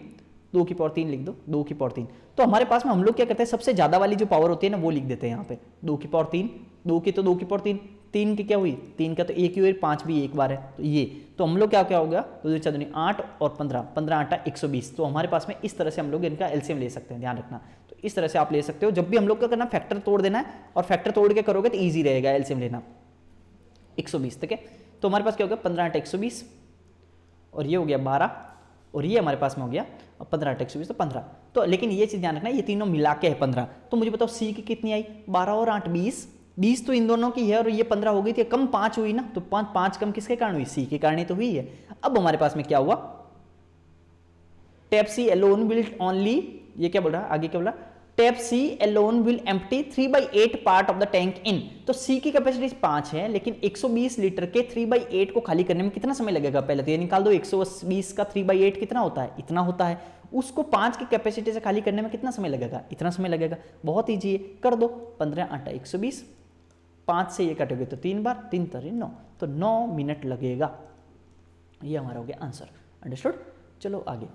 2 की पावर 3 लिख दो, 2 की पावर 3। तो हमारे पास में हम लोग क्या करते हैं, सबसे ज्यादा वाली जो पावर होती है ना वो लिख देते हैं यहाँ पे, 2 की पावर 3, 2 की तो 2 की पावर 3, 3 की क्या हुई, 3 का तो 1 ही हुई, 5 भी एक बार है, तो ये तो हम लोग क्या क्या हो गया, 2 दूनी 4 दूनी 8 और 15, 15 8 120। तो हमारे पास में इस तरह से हम लोग इनका एलसीएम ले सकते हैं, ध्यान रखना। तो इस तरह से आप ले सकते हो, जब भी हम लोग क्या करना, फैक्टर तोड़ देना है, और फैक्टर तोड़ के करोगे तो ईजी रहेगा एलसीएम लेना। 120, ठीक है। तो हमारे पास क्या हो गया, 15 8 120 और ये हो गया 12 और ये हमारे पास में हो गया 15 8 120, तो 15। तो लेकिन ये चीज ध्यान रखना, ये तीनों मिला के है 15। तो मुझे बताओ सी की कितनी आई, 12 और 8 20, 20 तो इन दोनों की है और ये 15 हो गई थी, कम 5 हुई ना, तो 5 कम किसके कारण हुई, सी के कारण ही तो हुई है। अब हमारे पास में क्या हुआ, tap C alone will only, ये क्या बोल रहा है आगे, क्या बोला, tap C alone will empty 3/8 part of the tank in. तो सी की कैपेसिटी 5 है, लेकिन 120 लीटर के 3/8 को खाली करने में कितना समय लगेगा, पहले तो ये निकाल दो, 120 का 3/8 कितना होता है, इतना होता है। उसको 5 की कैपेसिटी से खाली करने में कितना समय लगेगा, इतना समय लगेगा। बहुत ईजी है, कर दो, 15 8 120, 5 से ये कटोगे तो 3 बार, 3 3 9, तो 9 मिनट लगेगा। ये हमारा हो गया आंसर, अंडरस्टूड। चलो आगे,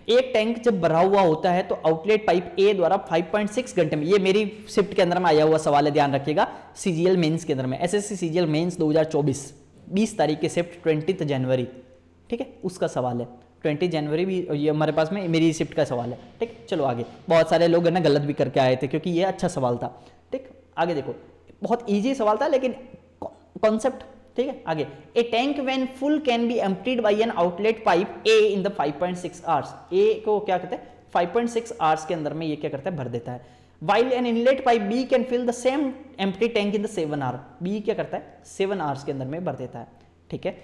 एक टैंक जब भरा हुआ होता है तो आउटलेट पाइप ए द्वारा 5.6 घंटे में, ये मेरी शिफ्ट के अंदर में आया हुआ सवाल है, ध्यान रखिएगा, सीजीएल मेंस के अंदर में, एसएससी सीजीएल मेंस 2024 20 तारीख की शिफ्ट 20 जनवरी, ठीक है, उसका सवाल है। 20 जनवरी भी ये हमारे पास में मेरी शिफ्ट का सवाल है, ठीक। चलो आगे, बहुत सारे लोग है ना गलत भी करके आए थे क्योंकि ये अच्छा सवाल था, ठीक। आगे देखो, बहुत ईजी सवाल था लेकिन कॉन्सेप्ट, ठीक है। आगे, a tank when full can be emptied by an outlet pipe a in the 5.6 hours. A को क्या कहते हैं, 5.6 आवर्स के अंदर में ये क्या करता है, भर देता है। While an inlet pipe B can fill the same empty tank in the 7 hour, B क्या करता है 7 आवर्स के अंदर में भर देता है, ठीक है।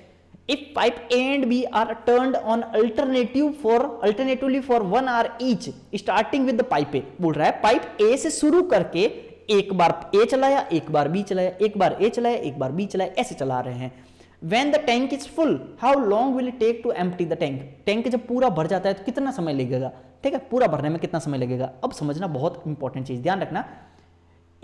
If pipe A and B are turned on alternatively for 1 hour each starting with the pipe A, बोल रहा है पाइप ए से शुरू करके एक बार ए चलाया, एक बार बी चलाया, एक बार ए चलाया, एक बार बी चलाया, ऐसे चला रहे हैं। When the tank is full, how long will it take to empty the tank? Tank जब पूरा भर जाता है तो कितना समय लगेगा, ठीक है, पूरा भरने में कितना समय लगेगा। अब समझना बहुत इंपॉर्टेंट चीज, ध्यान रखना।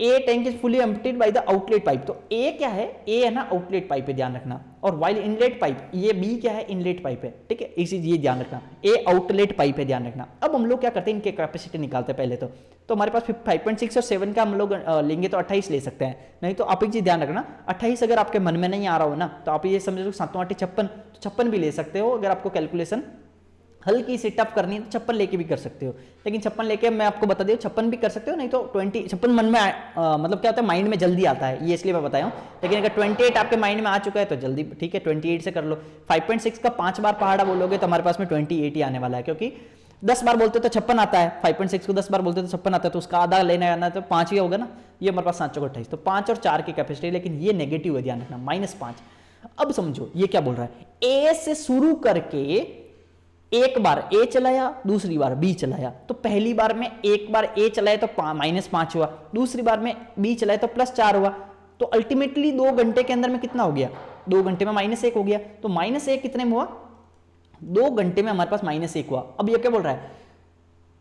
A tank is fully emptied by the outlet pipe, तो ए क्या है, ए है ना आउटलेट पाइप है, ध्यान रखना। और वाइल इनलेट पाइप, ये बी क्या है, इनलेट पाइप है, ठीक है, इसी ये ध्यान रखना, ए आउटलेट पाइप है, ध्यान रखना। अब हम लोग क्या करते हैं, इनके कैपेसिटी निकालते हैं पहले तो हमारे पास 5.6 और 7 का हम लोग लेंगे तो 28 ले सकते हैं, नहीं तो आप एक चीज ध्यान रखना, 28 अगर आपके मन में नहीं आ रहा हो ना तो आप ये समझ लो 7 8 56, तो 56 भी ले सकते हो। अगर आपको कैलकुलेशन हल्की सी टफ करनी है तो 56 लेके भी कर सकते हो, लेकिन 56 लेके मैं आपको बता दूं 56 भी कर सकते हो, नहीं तो 56 मन में मतलब क्या होता है, माइंड में जल्दी आता है, ये इसलिए मैं बताया हूं। लेकिन अगर 28 आपके माइंड में आ चुका है तो जल्दी, ठीक है, 28 से कर लो। 5.6 का 5 बार पहाड़ा बोलोगे तो हमारे पास में 28 ही आने वाला है, क्योंकि 10 बार बोलते तो 56 आता है, 5.6 को 10 बार बोलते तो 56 आता है, तो उसका आधा लेने आना तो 5 ही होगा ना, ये हमारे पास 7 28, तो 5 और 4 की कैपेसिटी, लेकिन ये नेगेटिव है, ध्यान रखना, -5। अब समझो ये क्या बोल रहा है, ए से शुरू करके एक बार ए चलाया, दूसरी बार बी चलाया, तो पहली बार में एक बार ए चलाया तो -5 हुआ, दूसरी बार में बी चलाया तो +4 हुआ, तो अल्टीमेटली 2 घंटे के अंदर में कितना हो गया, 2 घंटे में -1 हो गया, तो -1 कितने में हुआ, 2 घंटे में हमारे पास -1 हुआ। अब ये क्या बोल रहा है,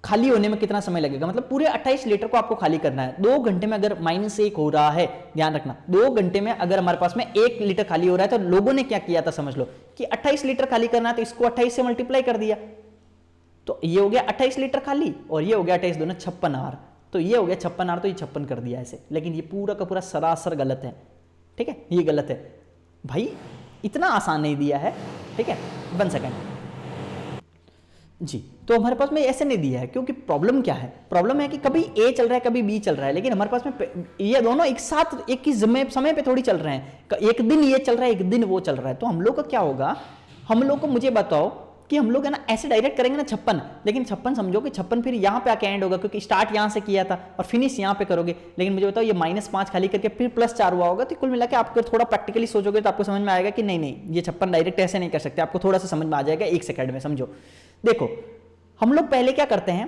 खाली होने में कितना समय लगेगा, मतलब पूरे 28 लीटर को आपको खाली करना है। 2 घंटे में अगर -1 हो रहा है, ध्यान रखना, 2 घंटे में अगर हमारे पास में 1 लीटर खाली हो रहा है, तो लोगों ने क्या किया था, समझ लो कि 28 लीटर खाली करना है तो इसको 28 से मल्टीप्लाई कर दिया, तो ये हो गया 28 लीटर खाली, और ये हो गया 28 दोनों 56 आवर, तो ये हो गया 56 आवर, तो ये 56 कर दिया ऐसे। लेकिन ये पूरा का पूरा सरासर गलत है, ठीक है, ये गलत है भाई, इतना आसान नहीं दिया है, ठीक है। 1 सेकेंड जी, तो हमारे पास में ऐसे नहीं दिया है, क्योंकि प्रॉब्लम क्या है, प्रॉब्लम है कि कभी ए चल रहा है कभी बी चल रहा है, लेकिन हमारे पास में ये दोनों एक साथ एक ही समय पे थोड़ी चल रहे हैं, एक दिन ये चल रहा है एक दिन वो चल रहा है। तो हम लोग का क्या होगा, हम लोग को मुझे बताओ कि हम लोग है ना ऐसे डायरेक्ट करेंगे ना 56, लेकिन 56 समझो कि 56 फिर यहाँ पे आके एंड होगा, क्योंकि स्टार्ट यहाँ से किया था और फिनिश यहाँ पे करोगे। लेकिन मुझे बताओ ये -5 खाली करके फिर +4 हुआ होगा, तो कुल मिला के आपको थोड़ा प्रैक्टिकली सोचोगे तो आपको समझ में आएगा कि नहीं नहीं ये 56 डायरेक्ट ऐसे नहीं कर सकते, आपको थोड़ा सा समझ में आ जाएगा 1 सेकंड में। समझो, देखो हम लोग पहले क्या करते हैं,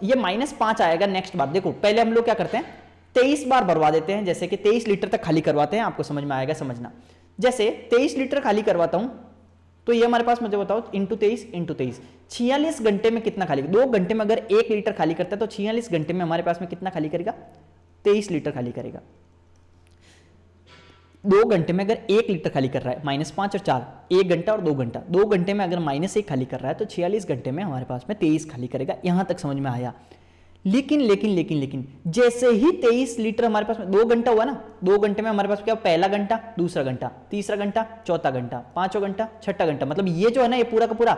ये -5 आएगा, नेक्स्ट बात देखो, पहले हम लोग क्या करते हैं 23 बार भरवा देते हैं, जैसे कि 23 लीटर तक खाली करवाते हैं, आपको समझ में आएगा, समझना। जैसे 23 लीटर खाली करवाता हूं तो ये हमारे पास मुझे बताओ ×23 × 46 घंटे में कितना खाली, 2 घंटे में अगर 1 लीटर खाली करता है तो 46 घंटे में हमारे पास में कितना खाली करेगा, 23 लीटर खाली करेगा। 2 घंटे में अगर 1 लीटर खाली कर रहा है, -5 और 4, 1 घंटा और 2 घंटा, 2 घंटे में अगर -1 खाली कर रहा है तो 46 घंटे में हमारे पास में 23 खाली करेगा। यहां तक समझ में आया। लेकिन जैसे ही 23 लीटर हमारे पास में 2 घंटा हुआ ना, 2 घंटे में हमारे पास क्या, पहला घंटा, दूसरा घंटा, तीसरा घंटा, चौथा घंटा, पांचवा घंटा, छठा घंटा, मतलब ये जो है ना ये पूरा का पूरा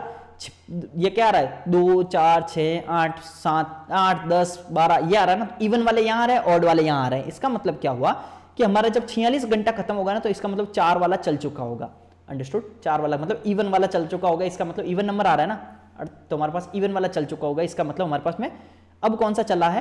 ये क्या आ रहा है, 2 4 6 8 7 8 10 12 ये आ रहा है ना, इवन वाले यहाँ आ रहे हैं, ऑड वाले यहाँ आ रहे हैं। इसका मतलब क्या हुआ कि हमारा जब 46 घंटा खत्म होगा ना तो इसका मतलब 4 वाला चल चुका होगा। अंडरस्टूड, 4 वाला मतलब इवन वाला चल चुका होगा, इसका मतलब इवन नंबर आ रहा है ना, तो हमारे पास इवन वाला चल चुका होगा। इसका मतलब हमारे पास में अब कौन सा चला है,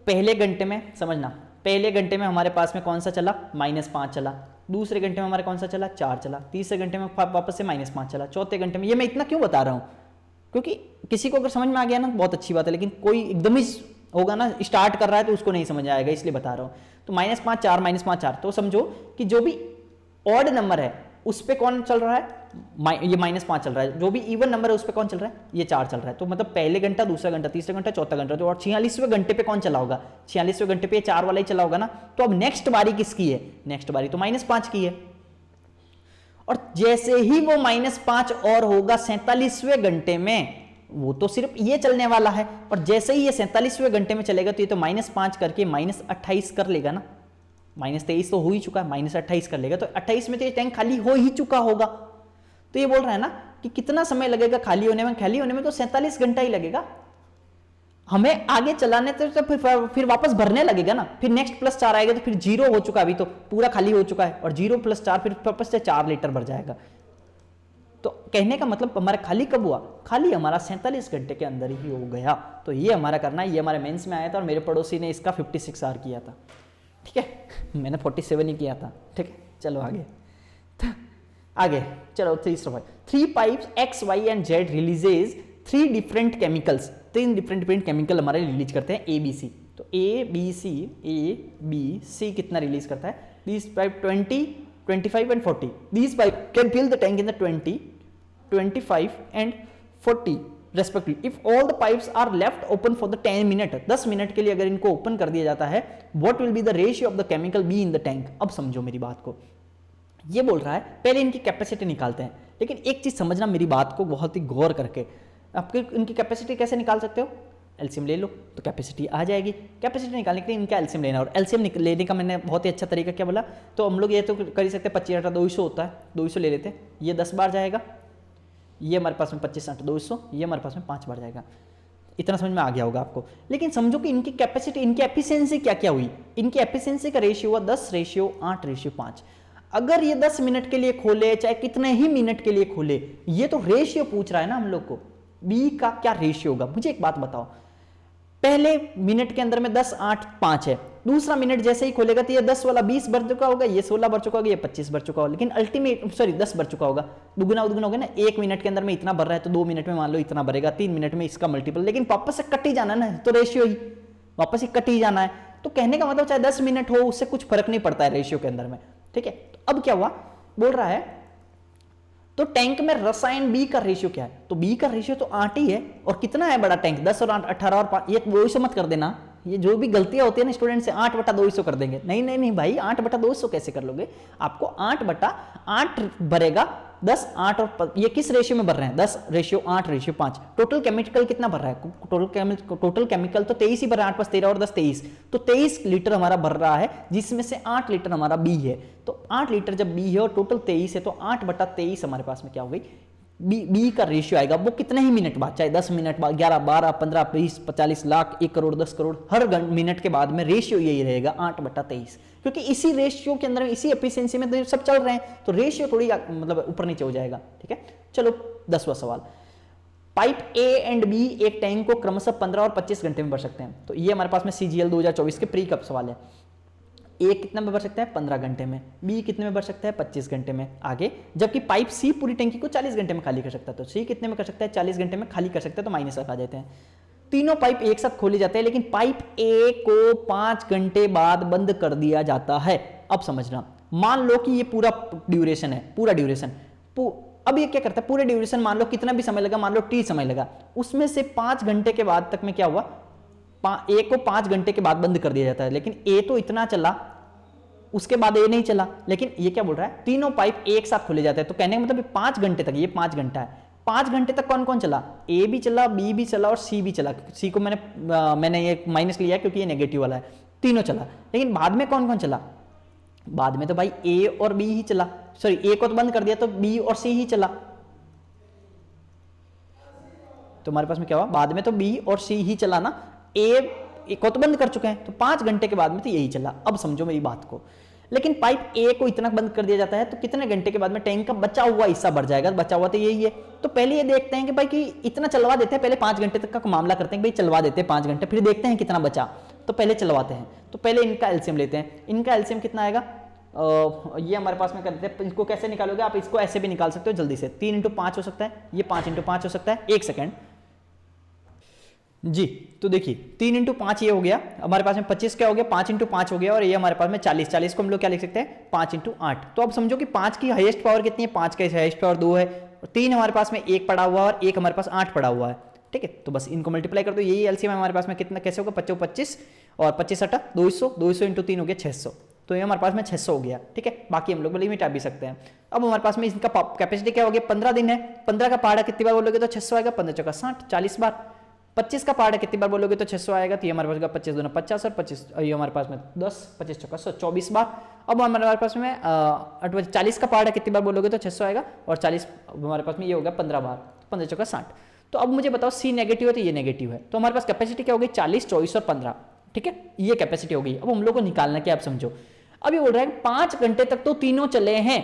पहले घंटे में, समझना, पहले घंटे में हमारे पास में कौन सा चला, -5 चला, दूसरे घंटे में हमारे कौन सा चला, 4 चला, तीसरे घंटे में वापस से -5 चला, चौथे घंटे में। ये मैं इतना क्यों बता रहा हूं, क्योंकि किसी को अगर समझ में आ गया ना बहुत अच्छी बात है, लेकिन कोई एकदम ही होगा ना स्टार्ट कर रहा है तो उसको नहीं समझ आएगा, इसलिए बता रहा हूं। तो -5 4 -5 4, तो समझो कि जो भी ऑड नंबर है उस पे कौन चल रहा है, ये -5 चल रहा है, जो भी इवन नंबर है उस पे कौन चल रहा है, ये 4 चल रहा है। तो मतलब पहले घंटा, दूसरा घंटा, तीसरा घंटा, चौथा घंटा, तो और 46वें घंटे पे कौन चला होगा, 46वें घंटे पे 4 वाला ही चला होगा ना। तो अब नेक्स्ट बारी किसकी है, नेक्स्ट बारी तो -5 की है, और जैसे ही वो -5 और होगा 47वें घंटे में, वो तो सिर्फ ये चलने वाला है, और जैसे ही ये 47वें घंटे में चलेगा तो ये तो -5 करके -28 कर लेगा ना, -23 तो हो ही चुका है, -28 कर लेगा, तो 28 में तो ये टैंक खाली हो ही चुका होगा। तो ये बोल रहा है ना कि कितना समय लगेगा खाली होने में, खाली होने में तो 47 घंटा ही लगेगा, हमें आगे चलाने तो फिर वापस भरने लगेगा ना, फिर नेक्स्ट +4 आएगा तो फिर 0 हो चुका, अभी तो पूरा खाली हो चुका है, और 0 + 4 फिर वापस से 4 लीटर भर जाएगा। तो कहने का मतलब हमारा खाली कब हुआ, खाली हमारा 47 घंटे के अंदर ही हो गया। तो ये हमारा करना है, ये हमारे मेंस में आया था और मेरे पड़ोसी ने इसका 56 आर किया था, ठीक है, मैंने 47 ही किया था, ठीक है। चलो आगे चलो, 3 pipes X, Y and Z releases 3 different chemicals, 3 different chemical हमारे रिलीज करते हैं ABC। तो ABC कितना रिलीज करता है, this pipe 20, 25 and 40, this pipe can fill the tank in the 20, 25 and 40 respectively. If all the pipes are left open for the 10 minute, 10 minute के लिए अगर इनको ओपन कर दिया जाता है, what will be the ratio of the chemical be in the tank. अब समझो मेरी बात को, ये बोल रहा है पहले इनकी कैपेसिटी निकालते हैं, लेकिन एक चीज समझना मेरी बात को बहुत ही गौर करके, आपके इनकी कैपेसिटी कैसे निकाल सकते हो, एलसीएम ले लो तो कैपेसिटी आ जाएगी। कैपेसिटी निकालने के लिए इनका एलसीएम लेना, और एलसीएम लेने का मैंने बहुत ही अच्छा तरीका क्या बोला, तो हम लोग ये तो कर ही सकते हैं, 25 8 200 होता है, 200 ले लेते हैं, ये 10 बार जाएगा, ये हमारे पास में 25 8 200, ये हमारे पास में 5 बार जाएगा। इतना समझ में आ गया होगा आपको। लेकिन समझो कि इनकी कैपेसिटी, इनकी एफिशिएंसी क्या क्या हुई, इनकी एफिशिएंसी का रेशियो हुआ 10:8:5। अगर ये 10 मिनट के लिए खोले, चाहे कितने ही मिनट के लिए खोले, ये तो रेशियो पूछ रहा है ना हम लोग को, बी का क्या रेशियो होगा। मुझे एक बात बताओ, पहले मिनट के अंदर में 10 8 5 है, दूसरा मिनट जैसे ही खोलेगा तो ये 10 वाला 20 बढ़ चुका होगा, ये 16 बढ़ चुका होगा, ये 25 बढ़ चुका होगा, लेकिन अल्टीमेट 10 बढ़ चुका होगा, दुगुना उदगुना होगा ना। 1 मिनट के अंदर में इतना बढ़ रहा है तो 2 मिनट में मान लो इतना बढ़ेगा, 3 मिनट में इसका मल्टीपल, लेकिन वापस से कट ही जाना ना, तो रेशियो ही वापस ही कट ही जाना है। तो कहने का मतलब चाहे 10 मिनट हो, उससे कुछ फर्क नहीं पड़ता है रेशियो के अंदर में, ठीक है। तो अब क्या हुआ, बोल रहा है तो टैंक में रसायन बी का रेशियो क्या है, तो बी का रेशियो तो 8 ही है, और कितना है बड़ा टैंक, 10 और 8 18 और 5, ये 200 मत कर देना, ये जो भी गलतियां होती है ना स्टूडेंट से, 8/200 कर देंगे, नहीं भाई 8/200 कैसे कर लोगे, आपको 8/8 भरेगा, 10 8 और ये किस रेशियो में भर रहे हैं, 10:8:5। टोटल केमिकल कितना भर रहा है, टोटल केमिकल तो 23 ही भर रहा है, 8 + 13 और 10 23, तो 23 लीटर हमारा भर रहा है, जिसमें से 8 लीटर हमारा बी है। तो 8 लीटर जब बी है और टोटल 23 है, तो 8/23 हमारे पास में क्या हो गई, बी का रेशियो आएगा। वो कितने ही मिनट बाद, चाहे 10 मिनट बाद, 11 12 15 20 40 लाख 1 करोड़ 10 करोड़, हर मिनट के बाद में रेशियो यही रहेगा 8/23, क्योंकि इसी रेशियो के अंदर, इसी एफिशिएंसी में तो सब चल रहे हैं, तो रेशियो थोड़ी मतलब ऊपर नीचे हो जाएगा, ठीक है। चलो 10वां सवाल, पाइप ए एंड बी एक टैंक को क्रमशः 15 और 25 घंटे में भर सकते हैं। तो ये हमारे पास में CGL 2024 के प्री कप सवाल है। ए कितना में भर सकता है, 15 घंटे में, बी कितने में भर सकता है, 25 घंटे में। आगे, जबकि पाइप सी पूरी टंकी को 40 घंटे में खाली कर सकता है, तो सी कितने में कर सकता है, 40 घंटे में खाली कर सकता है, तो माइनस लगा देते हैं। तीनों पाइप एक साथ खोले जाते हैं, लेकिन पाइप ए को 5 घंटे बाद बंद कर दिया जाता है। अब समझना, मान लो कि ये पूरा ड्यूरेशन है, पूरा ड्यूरेशन, अब ये क्या करता है, पूरे ड्यूरेशन मान लो कितना भी समय लगा, मान लो टी समय लगा, उसमें से 5 घंटे के बाद तक में क्या हुआ, ए को 5 घंटे के बाद बंद कर दिया जाता है, लेकिन ए तो इतना चला, उसके बाद ए नहीं चला। लेकिन ये क्या बोल रहा है, तीनों पाइप एक साथ खोले जाते हैं, तो कहने का मतलब 5 घंटे तक, ये 5 घंटा है, 5 घंटे तक कौन कौन चला, ए भी चला, बी भी चला और सी भी चला। सी को मैंने ये माइनस लिया क्योंकि ये नेगेटिव वाला है, तीनों चला। लेकिन बाद में कौन कौन चला, बाद में तो भाई ए और बी ही चला, सॉरी ए को तो बंद कर दिया, तो बी और सी ही चला। तो हमारे पास में क्या हुआ, बाद में तो बी और सी ही चला ना, ए को तो बंद कर चुके हैं, तो 5 घंटे के बाद में तो यही चला। अब समझो मेरी बात को, लेकिन पाइप ए को इतना बंद कर दिया जाता है, तो कितने घंटे के बाद में टैंक का बचा हुआ हिस्सा बढ़ जाएगा, बचा हुआ तो यही है। तो पहले ये देखते हैं कि भाई कि इतना चलवा देते हैं, पहले 5 घंटे तक का मामला करते हैं कि भाई चलवा देते हैं 5 घंटे, फिर देखते हैं कितना बचा, तो पहले चलवाते हैं। तो पहले इनका एलसीएम लेते हैं, इनका एलसीएम कितना आएगा, ये हमारे पास में करते हैं। इसको कैसे निकालोगे आप, इसको ऐसे भी निकाल सकते हो जल्दी से, 3 × 5 हो सकता है, ये 5 × 5 हो सकता है। 1 सेकेंड जी, तो देखिए 3 × 5 ये हो गया, हमारे पास में 25 क्या हो गया, 5 × 5 हो गया, और ये हमारे पास में 40, 40 को हम लोग क्या लिख सकते हैं, 5 × 8। तो अब समझो कि 5 की हाईएस्ट पावर कितनी है, 5 का हाईएस्ट पावर 2 है, और 3 हमारे पास में 1 पड़ा हुआ है, और 1 हमारे पास 8 पड़ा हुआ है, ठीक है। तो बस इनको मल्टीप्लाई कर दो, यही एलसीएम हमारे पास में कितना कैसे होगा, 25 25 और 25 8 200, 200 × 3 हो गया 600, तो ये हमारे पास में 600 हो गया, ठीक है। बाकी हम लोग लिमिट आ भी सकते हैं। अब हमारे पास में इसका कैपेसिटी क्या हो गया, 15 दिन है, 15 का पहाड़ा कितनी बार बोलोगे तो 600 आएगा, 15 × 60 40 बार। 25 का पार्ट है, कितनी बार बोलोगे तो 600 आएगा, तो ये हमारे पास 25 दूना 50 और 25, ये हमारे पास में 10 25 × 100 24 बार। अब हमारे पास में 40 का पार्ट है, कितनी बार बोलोगे तो 600 आएगा, और 40 हमारे पास में ये होगा 15 बार, 15 × 60। तो अब मुझे बताओ सी नेगेटिव है तो ये नेगेटिव है, तो हमारे पास कैपेसिटी क्या होगी, 40 24 और 15, ठीक है, ये कैपेसिटी होगी। अब हम लोग को निकालना क्या, आप समझो। अब ये बोल रहा है 5 घंटे तक तो तीनों चले हैं,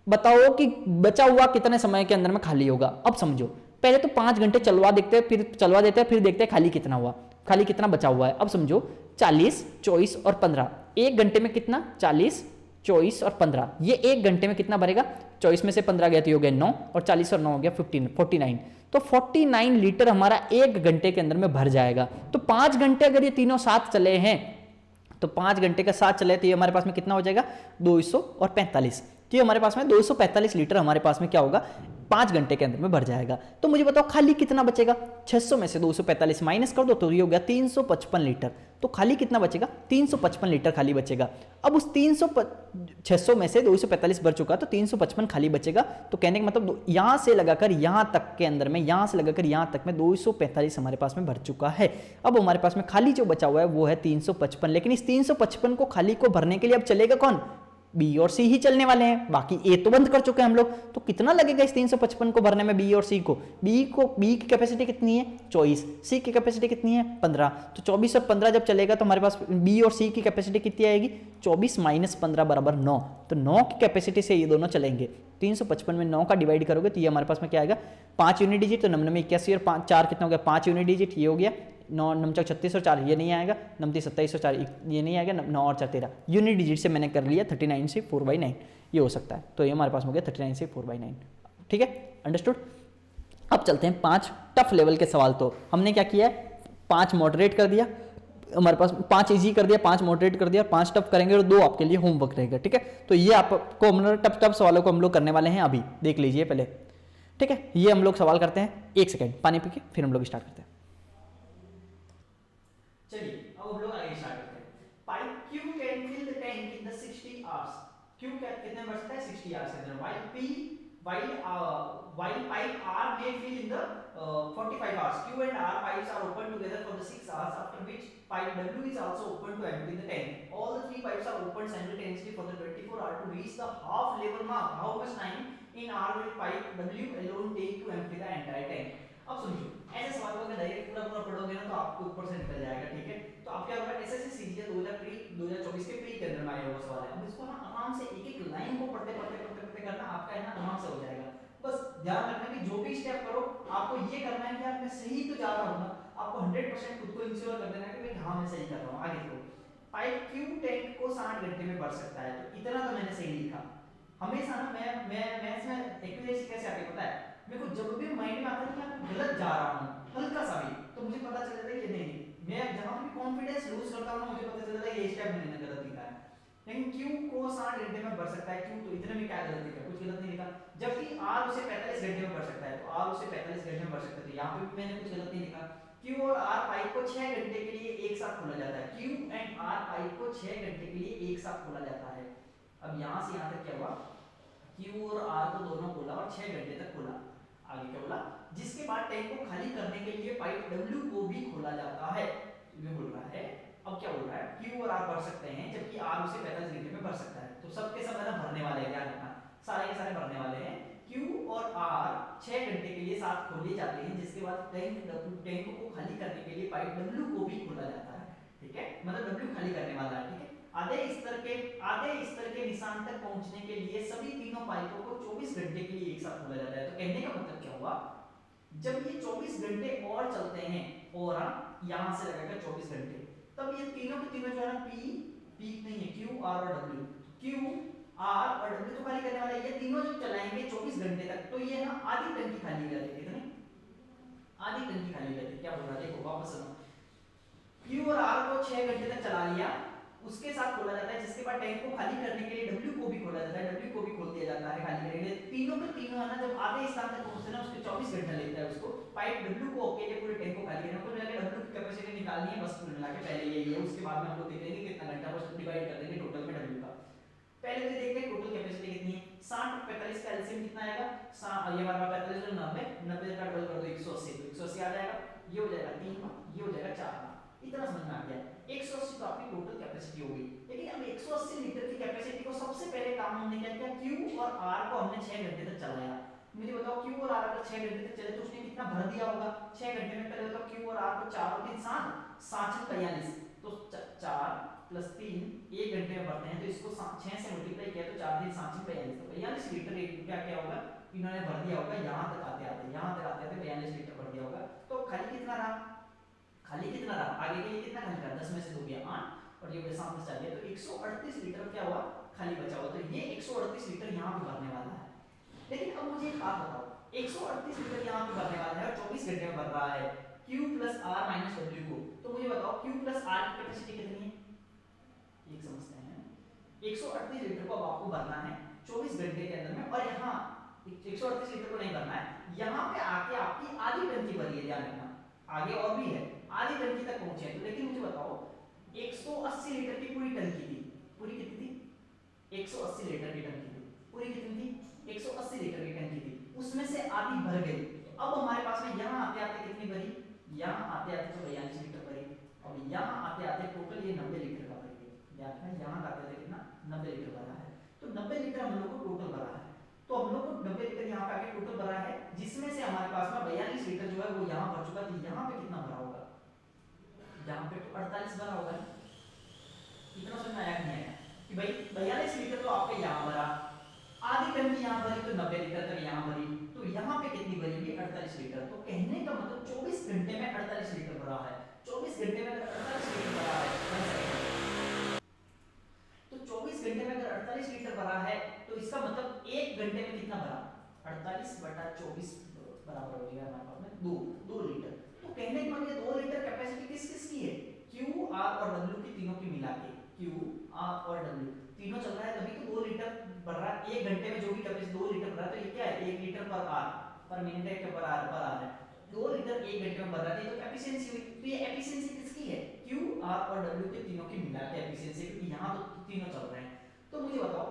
बताओ कि बचा हुआ कितने समय के अंदर में खाली होगा। अब समझो, पहले तो 5 घंटे चलवा देखते हैं, फिर चलवा देते हैं, फिर देखते हैं खाली कितना हुआ, खाली कितना बचा हुआ है। अब समझो 40, 24 और 15, 1 घंटे में कितना, 40, 24 और 15, ये 1 घंटे में कितना भरेगा, 24 में से 15 गया तो ये हो गया 9, और 40 और 9 हो गया 15, 49। तो 49 लीटर हमारा 1 घंटे के अंदर में भर जाएगा। तो 5 घंटे अगर ये तीनों साथ चले हैं, तो 5 घंटे का साथ चले तो ये हमारे पास में कितना हो जाएगा, 245। तो ये हमारे पास में 245 लीटर हमारे पास में क्या होगा, 5 घंटे के अंदर में भर जाएगा। तो मुझे बताओ खाली कितना बचेगा, 600 में से 245 माइनस कर दो तो ये हो गया 355 लीटर। तो खाली कितना बचेगा, 355 लीटर खाली बचेगा। अब उस 600 में से 245 भर चुका तो 355 खाली बचेगा। तो कहने का मतलब यहां से लगाकर यहां तक के अंदर में, यहां से लगाकर यहां तक में 245 हमारे पास में भर चुका है। अब हमारे पास में खाली जो बचा हुआ है वो है 355। लेकिन इस 355 को खाली को भरने के लिए अब चलेगा कौन, बी और सी ही चलने वाले हैं, बाकी ए तो बंद कर चुके हैं हम लोग। तो कितना लगेगा इस 355 को भरने में बी और सी को, बी की कैपेसिटी कितनी है 24, सी की कैपेसिटी कितनी है 15। तो 24 और 15 जब चलेगा तो हमारे पास बी और सी की कैपेसिटी कितनी आएगी, 24 माइनस 15 बराबर 9। तो 9 की कैपेसिटी से ये दोनों चलेंगे। 355 में 9 का डिवाइड करोगे तो ये हमारे पास में क्या आएगा, 5 यूनिट डिजिट। तो 9 में 81 और 4 कितना हो गया, 5 यूनिट डिजिट, ये हो गया 9 9 36 और 4 ये नहीं आएगा, 9 27 और 4 ये नहीं आएगा, 9 और 4 13 यूनिट डिजिट से मैंने कर लिया 39 से 4/9 ये हो सकता है। तो ये हमारे पास हो गया 39 से 4/9। ठीक है, अंडरस्टूड। अब चलते हैं 5 टफ लेवल के सवाल। तो हमने क्या किया है, 5 मॉडरेट कर दिया हमारे पास, 5 इजी कर दिया, 5 मॉडरेट कर दिया, 5 टफ करेंगे और 2 आपके लिए होमवर्क रहेगा। ठीक है, तो ये आपको हम टफ टफ सवालों को हम लोग करने वाले हैं, अभी देख लीजिए पहले। ठीक है, ये हम लोग सवाल करते हैं, 1 सेकेंड पानी पी के फिर हम लोग स्टार्ट करते हैं। चलिए अब हम लोग आगे स्टार्ट करते हैं। Pipe Q can fill the tank in the 60 hours. Q कितने में बचता है 60 आवर्स के अंदर, while pipe R may fill in the 45 hours. Q and R pipes are open together for the 6 hours, after which pipe W is also open to empty the tank. All the 3 pipes are opened simultaneously for the 24 hour to reach the half level mark. How much time in R will pipe W alone take to empty the entire tank? अब समझो, ऐसे सवाल को अगर direct पूरा पढ़ोगे ना तो आपको ऊपर से निकल जाएगा। ठीक है, तो आप क्या होगा, एसएससी सीजीएल 2024 के प्री के अंदर में आया हुआ सवाल है। अब इसको ना आराम से एक एक लाइन को पढ़ते करना आपका है ना, आराम से हो जाएगा। बस ध्यान रखना कि जो भी स्टेप करो आपको ये करना है कि यार मैं सही तो जा रहा हूं ना, आपको 100% खुद को इंश्योर कर देना है कि भाई हाँ मैं सही कर रहा हूं। आगे देखो, पाइप क्यू टैंक को 60 घंटे में भर सकता है, तो इतना तो मैंने सही लिखा। हमेशा ना मैं मैथ्स में एक्यूरेसी कैसे आती है पता है, मेरे को जब भी माइंड में आता है कि मैं गलत जा रहा हूं हल्का सा भी, तो मुझे पता चल जाता है कि नहीं, मैं जहां भी कॉन्फिडेंस लूज करता हूं ना मुझे पता चल जाता है ये स्टेप मैंने गलत लिखा है। लेकिन क्यू को 60 घंटे में भर सकता है, क्यू तो इतने में क्या गलत लिखा, कुछ गलत नहीं लिखा। जबकि आर उसे 45 घंटे में भर सकता है, तो आर उसे 45 घंटे में भर सकता है, तो यहां पे भी मैंने कुछ गलत नहीं लिखा। क्यू और आर पाइप को 6 घंटे के लिए एक साथ खोला जाता है, क्यू एंड आर पाइप को 6 घंटे के लिए एक साथ खोला जाता है। अब यहां से यहां तक क्या हुआ, क्यू और आर को दोनों खोला और 6 घंटे तक खोला। आगे क्या बोला, जिसके बाद टैंक को खाली करने के लिए पाइप W को भी खोला जाता है। ये बोल रहा है, अब क्या बोल रहा है, Q और R भर सकते हैं जबकि R उसे 45 घंटे में भर सकता है। तो सबके सब है ना भरने वाले हैं, ध्यान रखना सारे के सारे भरने वाले हैं। Q और R 6 घंटे के लिए साथ खोले जाते हैं, जिसके बाद टैंक को खाली करने के लिए पाइप W को भी खोला जाता है। ठीक है, मतलब W खाली करने वाला है। ठीक है, आधे स्तर के निशान तक पहुंचने के लिए सभी तीनों पाइपों को 24 घंटे के लिए एक साथ खोला जाता है। तो कहने का मतलब क्या हुआ, जब ये 24 घंटे और चलते हैं, और यहां से लगाकर 24 घंटे, तब ये तीनों के तीनों जो है ना पी नहीं है, क्यू आर और डब्ल्यू, क्यू आर और डब्ल्यू तो खाली करने वाला है, ये तीनों जब चलाएंगे 24 घंटे तक, तो ये ना आधी टंकी खाली हो जाती है। कितनी, आधी टंकी खाली हो जाती है। क्या बोल रहा है, देखो वापस सुनो, क्यू और आर को 6 घंटे तक चला लिया, उसके साथ खोला जाता है, जिसके बाद टैंक को खाली करने के लिए W को भी खोला जाता है, W को भी खोल दिया जाता है खाली करने के लिए। तीनों के तीनों है ना, जब आधे स्थान तक पहुंचते ना उसके 24 घंटा लगता है उसको पाइप W को अकेले पूरे टैंक को खाली करने को। मिला के W की कैपेसिटी निकालनी है, बस कुल मिला के पहले यही है, उसके बाद में हम लोग देख लेंगे कितना घंटा, बस डिवाइड कर देंगे टोटल में W का। पहले तो देखते हैं टोटल कैपेसिटी कितनी है, 60 और 45 का एलसीएम कितना आएगा, ये हमारा 45 और 90, 90 का डबल कर दो 180, तो 180 आ जाएगा, ये हो जाएगा 3 माह, ये हो जाएगा 4 माह। इतना समझ में आ गया, 180 तो आपकी टोटल कैपेसिटी हो गई। लेकिन अब 180 लीटर की कैपेसिटी को सबसे पहले काम हमने क्या किया, Q और R को हमने 6 घंटे तक चलाया। मुझे बताओ Q और R अगर 6 घंटे तक चले तो उसने कितना भर दिया होगा 6 घंटे में। पहले बताओ Q और R को 4 और 3 7 7 42, तो 4 प्लस 3 1 घंटे में भरते हैं, तो इसको 6 से मल्टीप्लाई किया तो 4 3 7 42, तो 42 लीटर एक क्या क्या होगा इन्होंने भर दिया होगा। यहाँ तक आते आते 42 लीटर भर दिया होगा। तो खाली कितना रहा, खाली कितना रहा, आगे के लिए कितना खाली रहा, 10 में से 2 गया 8 और ये 7 में 4 गया, तो 138 लीटर क्या हुआ खाली बचा हुआ। तो ये 138 लीटर यहाँ पे भरने वाला है। लेकिन अब मुझे एक बात बताओ, 138 लीटर यहाँ पे भरने वाला है और 24 घंटे में भर रहा है Q plus R minus W को, तो मुझे बताओ Q प्लस R की कैपेसिटी कितनी है, एक समझते हैं। 138 लीटर को अब आपको भरना है 24 घंटे के अंदर में, और यहाँ 138 लीटर को नहीं भरना है, यहाँ पे आके आपकी आधी टंकी भरी है, ध्यान रखना आगे और भी है, आधी टंकी तक पहुंचे हैं। तो लेकिन मुझे बताओ 180 लीटर की पूरी टंकी थी, पूरी कितनी थी 180 लीटर की टंकी थी, पूरी कितनी थी 180 लीटर की टंकी थी, उसमें से आधी भर गई। अब हमारे पास में यहाँ आते आते कितनी भरी, यहाँ आते आते तो 42 लीटर भरी, अब यहाँ आते आते टोटल ये 90 लीटर का भरी है। याद है यहाँ आते आते कितना 90 लीटर भरा है, तो 90 लीटर हम लोग को टोटल भरा है। तो हम लोग को 90 लीटर यहाँ पे आके टोटल भरा है, जिसमें से हमारे पास में 42 लीटर जो है वो यहाँ भर चुका, तो यहाँ पे कितना भरा होगा, यहाँ पे तो 48 भरा होगा। इतना समझ में आया नहीं आया कि भाई 42 लीटर तो आपके यहाँ भरा, आधी टंकी यहाँ भरी तो 90 लीटर तक यहाँ भरी, तो यहाँ पे कितनी भरी होगी 48 लीटर। तो कहने का मतलब 24 घंटे में 48 लीटर भरा है, 24 घंटे में अगर 48 लीटर भरा है, तो 24 घंटे में अगर 48 लीटर भरा है तो इसका मतलब 1 घंटे में कितना भरा, 48 बटा 24 बराबर हो जाएगा हमारे पास में 2 लीटर। तो कहने का मतलब 2 लीटर कैपेसिटी किस किस की है, Q R और W की, तीनों की मिला के Q R और W तीनों चल रहा है, तभी तो 2 लीटर भर रहा है। 1 घंटे में जो भी कैपेसिटी 2 लीटर भर रहा है, तो ये क्या है 1 लीटर पर मिनट है, पर आर है, 2 लीटर 1 घंटे में भर रहा है, तो एफिशिएंसी हुई। तो ये एफिशिएंसी किसकी है, Q R और W के तीनों की मिला के एफिशिएंसी, क्योंकि यहाँ तो तीनों चल रहे हैं। तो मुझे बताओ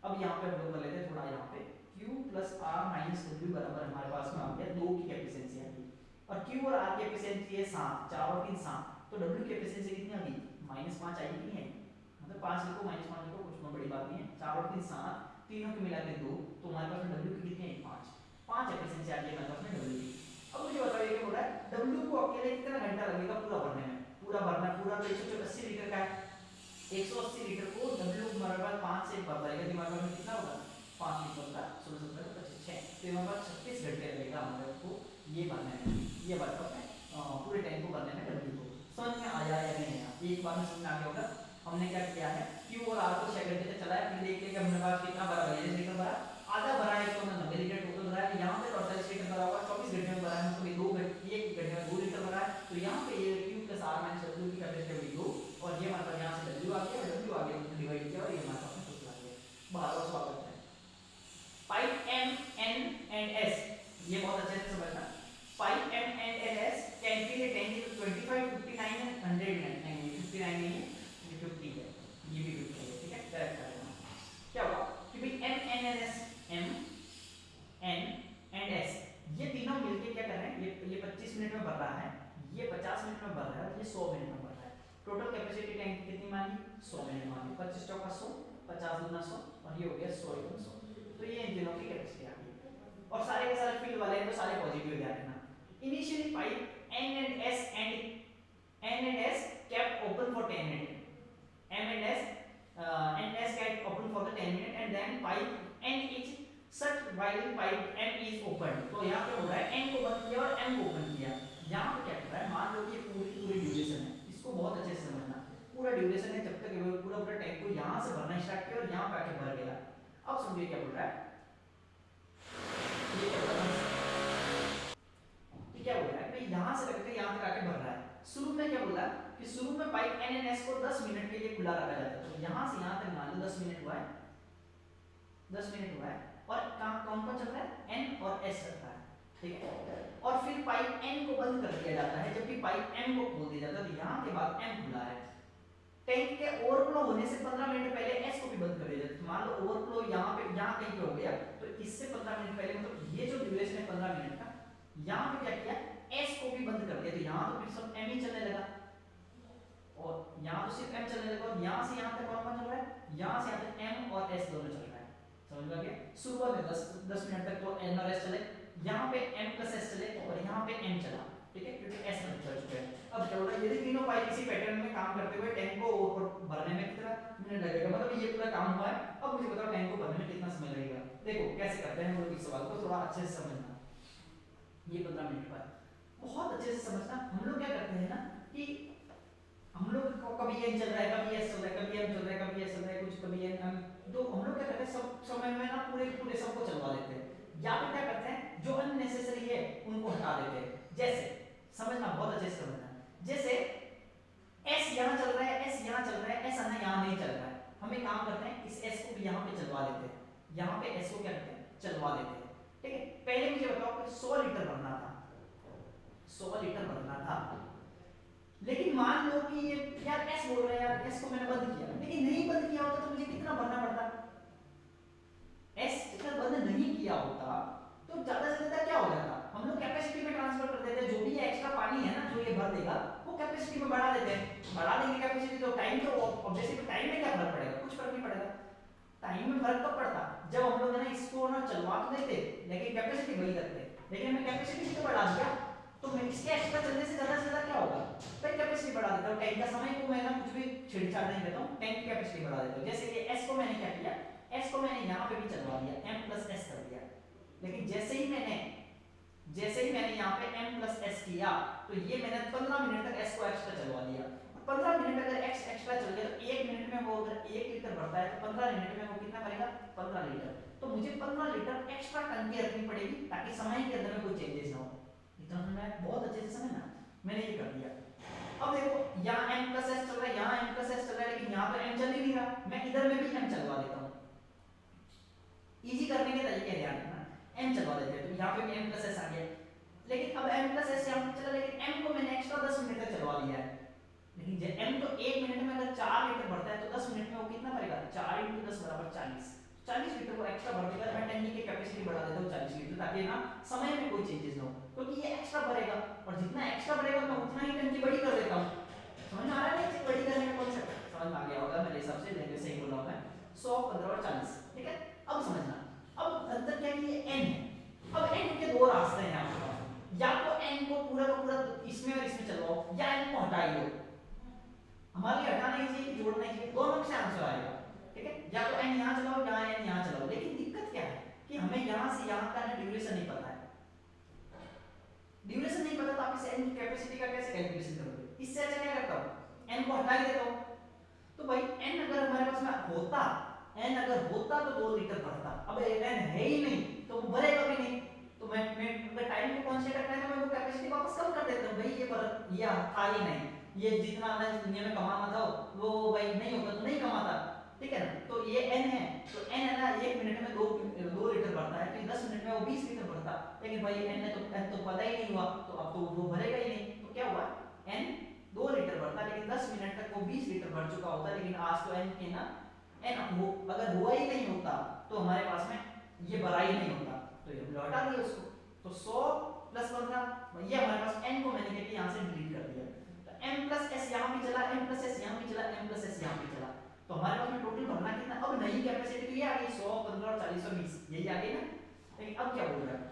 अब यहाँ पे हम लोग कर लेते हैं थोड़ा, यहाँ पे Q plus R minus W बराबर हमारे पास में आ गया 2 की एफिशिएंसी आ गई, और Q और R की एफिशिएंसी है 7, 4 और 3 7, तो W की एफिशिएंसी कितनी आ गई -5 आई नहीं है, मतलब 5 लिखो -5 लिखो, कुछ ना बड़ी बात नहीं है, 4 और 3 7, तीनों के मिला के 2, तो हमारे पास में W की कितनी है 5 एफिशिएंसी आ गई हमारे पास में W की। अब मुझे बताओ ये क्या हो रहा है, W को अकेले कितना घंटा लगेगा पूरा भरने में, पूरा भरना पूरा तो 180 लीटर का है, 180 लीटर को W हमारे पास 5 से भर जाएगा, हमारे पास में कितना होगा 5 लीटर का 16 17 25 6, तो हमारे पास 36 घंटे लगेगा हमारे को ये भरने में, ये हमारे पास में पूरे टैंक को भरने में W को। समझ में आया या नहीं आया, एक बार में समझ में आ गया होगा। हमने क्या किया है Q और R को 6 घंटे तक चलाया, फिर देख लिया कि हमने पास कितना भरा, 42 लीटर भरा, आधा भरा है तो 90 लीटर टोटल भरा है, यहाँ पे 48 लीटर भरा होगा, 24 घंटे में भरा है, मतलब 2 घंटे 1 घंटे में 2 लीटर भरा है, तो यहाँ पे ये Q plus R minus W की कैपेसिटी हुई 2, और ये हमारे पास यहाँ से W आ गया, W आ गया तो डिवाइड किया और ये हमारे पास में टोटल आ गया। बहुत स्वागत है। Pipe M N and S, ये बहुत अच्छे से समझना, pipe M N and S टैंकी है, टैंकी तो 25 59 है, 100 नहीं 59 नहीं है, ये 50 है, ये भी 50 है, ठीक है करेक्ट है। क्या होगा कि भाई M N and S, M N and S ये तीनों मिलके क्या कर रहे हैं, ये 25 मिनट में भर रहा है, ये 50 मिनट में भर रहा है, ये 100 मिनट में भर रहा है। टोटल कैपेसिटी टैंक की कितनी मान ली 100 मिनट मान ली, 25 चौका 100, 50 दूना 100 और ये हो गया 100 × 100, तो ये इन तीनों की कैपेसिटी आ गई। और सारे के सारे फील्ड वाले हैं तो सारे पॉजिटिव ध्यान रखना। Initially pipe N and S kept open for 10 minutes, M and S kept open for the 10 minutes, and then pipe N is shut while pipe M is open। तो यहाँ पे हो रहा है N को बंद किया और M को ओपन किया। यहाँ पे क्या कर रहा है, मान लो कि पूरी ड्यूरेशन है, इसको बहुत अच्छे से समझना, पूरा ड्यूरेशन है जब तक पूरा टैंक को यहाँ से भरना स्टार्ट किया और यहाँ पे आके भर गया। अब समझिए क्या बोल रहा है, ये क्या बोल रहा है, क्या बोल रहा है भाई यहाँ से लेकर यहाँ तक आके भर रहा है। शुरू में क्या बोला कि शुरू में पाइप N and S को 10 मिनट के लिए खुला रखा जाता है, तो यहाँ से यहाँ तक मान लो 10 मिनट हुआ है, 10 मिनट हुआ है, और काम कौन कौन चल रहा है N और S चल रहा है, ठीक है। और फिर पाइप N को बंद कर दिया जाता है, जबकि पाइप M को खोल दिया जाता है, तो यहाँ के बाद M खुला है। टैंक के ओवरफ्लो होने से 15 मिनट पहले S को भी बंद कर दिया जाता है। मान लो ओवरफ्लो यहाँ पे यहाँ कहीं पे हो गया, तो इससे 15 मिनट पहले, मतलब ये जो ड्यूरेशन है 15 मिनट का, यहाँ पे क्या किया S को भी बंद कर दिया, तो यहाँ तो फिर सब M ही चलने लगा, और यहाँ तो सिर्फ M चलने लगा, और यहाँ से यहाँ तक कौन चल रहा है, यहाँ से यहाँ तक M और S दोनों चल रहा है। समझ में आ गया। शुरुआत में 10 मिनट तक तो N और S चले, यहाँ पे M + S चले और यहाँ पे M चला, ठीक है, क्योंकि S बंद कर चुके हैं। अब क्या होगा, यदि तीनों पाइप इसी पैटर्न में काम करते हुए टैंक को भरने में कितना मिनट लगेगा, मतलब ये पूरा काम हुआ है। अब मुझे बताओ टैंक को भरने में कितना समय लगेगा। देखो कैसे करते हैं हम लोग इस सवाल को, थोड़ा अच्छे से समझना। ये 15 मिनट पर बहुत अच्छे से समझना। हम लोग क्या करते हैं ना कि हम लोग कभी एन चल रहा है, कभी एस चल रहा है, कभी एम चल रहा है, कभी एस चल रहा है, कुछ कभी एन एम, तो हम लोग क्या करते हैं सब समय में ना पूरे पूरे सबको चलवा देते हैं, या फिर क्या करते हैं जो अननेसेसरी है उनको हटा देते हैं। जैसे समझना, बहुत अच्छे से समझना, जैसे एस यहाँ चल रहा है, एस यहाँ चल रहा है, एस अन्ना यहाँ नहीं चल रहा है, हम एक काम करते हैं इस एस को भी यहाँ पे चलवा देते हैं, यहाँ पे एस को क्या करते हैं चलवा देते हैं। ठीक है, पहले मुझे बताओ कि 100 लीटर भरना था, 100 लीटर भरना था, लेकिन मान लो कि ये यार एस बोल रहा है, यार एस को मैंने बंद किया, लेकिन नहीं बंद किया होता तो मुझे कितना भरना पड़ता, एस अगर बंद नहीं किया होता तो ज्यादा से ज्यादा क्या हो जाता, हम लोग कैपेसिटी में ट्रांसफर कर देते हैं, जो भी ये एक्स्ट्रा पानी है ना जो ये भर देगा वो कैपेसिटी में बढ़ा देते हैं, बढ़ा देंगे कैपेसिटी, तो टाइम तो ऑब्वियसली टाइम में क्या फर्क पड़ेगा, कुछ फर्क नहीं पड़ेगा। टाइम में फर्क कब पड़ता, जब हम लोग ना इसको ना चलवा तो देते लेकिन कैपेसिटी वही रखते, लेकिन हमें कैपेसिटी तो बढ़ा दिया, तो मैं इसके एक्स्ट्रा चलने से ज्यादा क्या होगा, भाई कैपेसिटी बढ़ा देता हूं, टैंक का समय को मैं ना कुछ भी छेड़छाड़ नहीं देता हूं, टैंक की कैपेसिटी बढ़ा देता हूं। जैसे कि एस को मैंने क्या किया, एस को मैंने यहां पे भी चलवा दिया, m + s कर दिया, लेकिन जैसे ही मैंने यहाँ पे m + s किया तो ये मैंने 15 मिनट तक s को एक्स्ट्रा चलवा दिया। 15 मिनट अगर x एक्स्ट्रा चल गया तो 1 मिनट में वो अगर 1 लीटर भरता है तो 15 मिनट में वो कितना करेगा 15 लीटर, तो मुझे 15 लीटर एक्स्ट्रा टंकी रखनी पड़ेगी ताकि समय के अंदर में कोई चेंजेस ना हो। इतना मैं बहुत अच्छे से समझना, मैंने ये कर दिया। अब देखो यहाँ m + s चल रहा है, यहाँ m + s चल रहा है, लेकिन यहाँ तो m चल ही नहीं रहा, मैं इधर में भी m चलवा देता हूँ, इजी करने के तरीके ध्यान रखना, m चलवा देते हैं तो यहाँ पे भी m + s आ गया, लेकिन अब m + s यहाँ पे चला, लेकिन m को मैंने एक्स्ट्रा 10 मिनट तक चलवा दिया है, लेकिन जब m तो 1 मिनट में अगर 4 लीटर भरता है तो 10 मिनट में वो कितना भरेगा, 4 × 10 = 40 लीटर वो एक्स्ट्रा भर देगा। मैं टंकी की कैपेसिटी बढ़ा देता हूँ 40 लीटर ताकि ना समय में कोई चेंजेस ना हो, क्योंकि ये एक्स्ट्रा भरेगा और जितना एक्स्ट्रा भरेगा मैं उतना ही टंकी बड़ी कर देता हूँ। समझ में आ रहा है, बड़ी करने का कॉन्सेप्ट समझ में आ गया होगा मेरे हिसाब से, लैंग्वेज सही बोल रहा हूँ मैं, 100, 15 और 40। ठीक है, अब समझना, अब अंतर क्या है कि ये n है, अब n के दो रास्ते हैं आपके पास, या तो n को पूरा का पूरा इसमें और इसमें चलवाओ, या n को हटा दो, हमारे लिए हटाना ही चाहिए कि जोड़ना ही चाहिए, दोनों से आंसर आएगा। ठीक है, या तो n यहाँ चलाओ या n यहाँ चलाओ, लेकिन दिक्कत क्या है कि हमें यहाँ से यहाँ का ड्यूरेशन नहीं पता है, ड्यूरेशन नहीं पता तो आप इस n की कैपेसिटी का कैसे कैलकुलेशन करोगे, इससे अच्छा क्या करता हूँ n को हटा ही देता हूँ, तो भाई n अगर हमारे पास में होता, n अगर होता तो 2 लीटर भरता, अब n है ही नहीं तो वो भरेगा भी नहीं, तो मैं टाइम को कांस्टेंट रखना है तो मैं वो कैपेसिटी वापस कम कर देता हूँ, भाई ये था ही नहीं, ये जितना मैं इस दुनिया में कमाना था वो भाई नहीं होता तो नहीं कमाता। ठीक है ना, तो ये n है, तो n है ना 1 मिनट में 2 लीटर भरता है, तो 10 मिनट में वो 20 लीटर भरता, लेकिन भाई n तो पता ही नहीं हुआ तो अब तो वो भरेगा ही नहीं, तो क्या हुआ n 2 लीटर भरता, लेकिन 10 मिनट तक वो 20 लीटर भर चुका होता, लेकिन आज तो n के ना n वो अगर हुआ ही नहीं होता तो हमारे पास में ये भरा ही नहीं होता, तो ये हमने हटा दिया उसको, तो 100 + 15 ये हमारे पास n को मैंने क्या किया यहाँ से डिलीट कर दिया, तो m + s यहाँ भी चला, m + s यहाँ भी चला, m + s यहाँ भी चला, तो हमारे पास में टोटल भरना कितना, अब नई कैपेसिटी तो ये आ गई 100, 15 और 40 और 20 यही आ गई ना, लेकिन अब क्या बोल रहा है,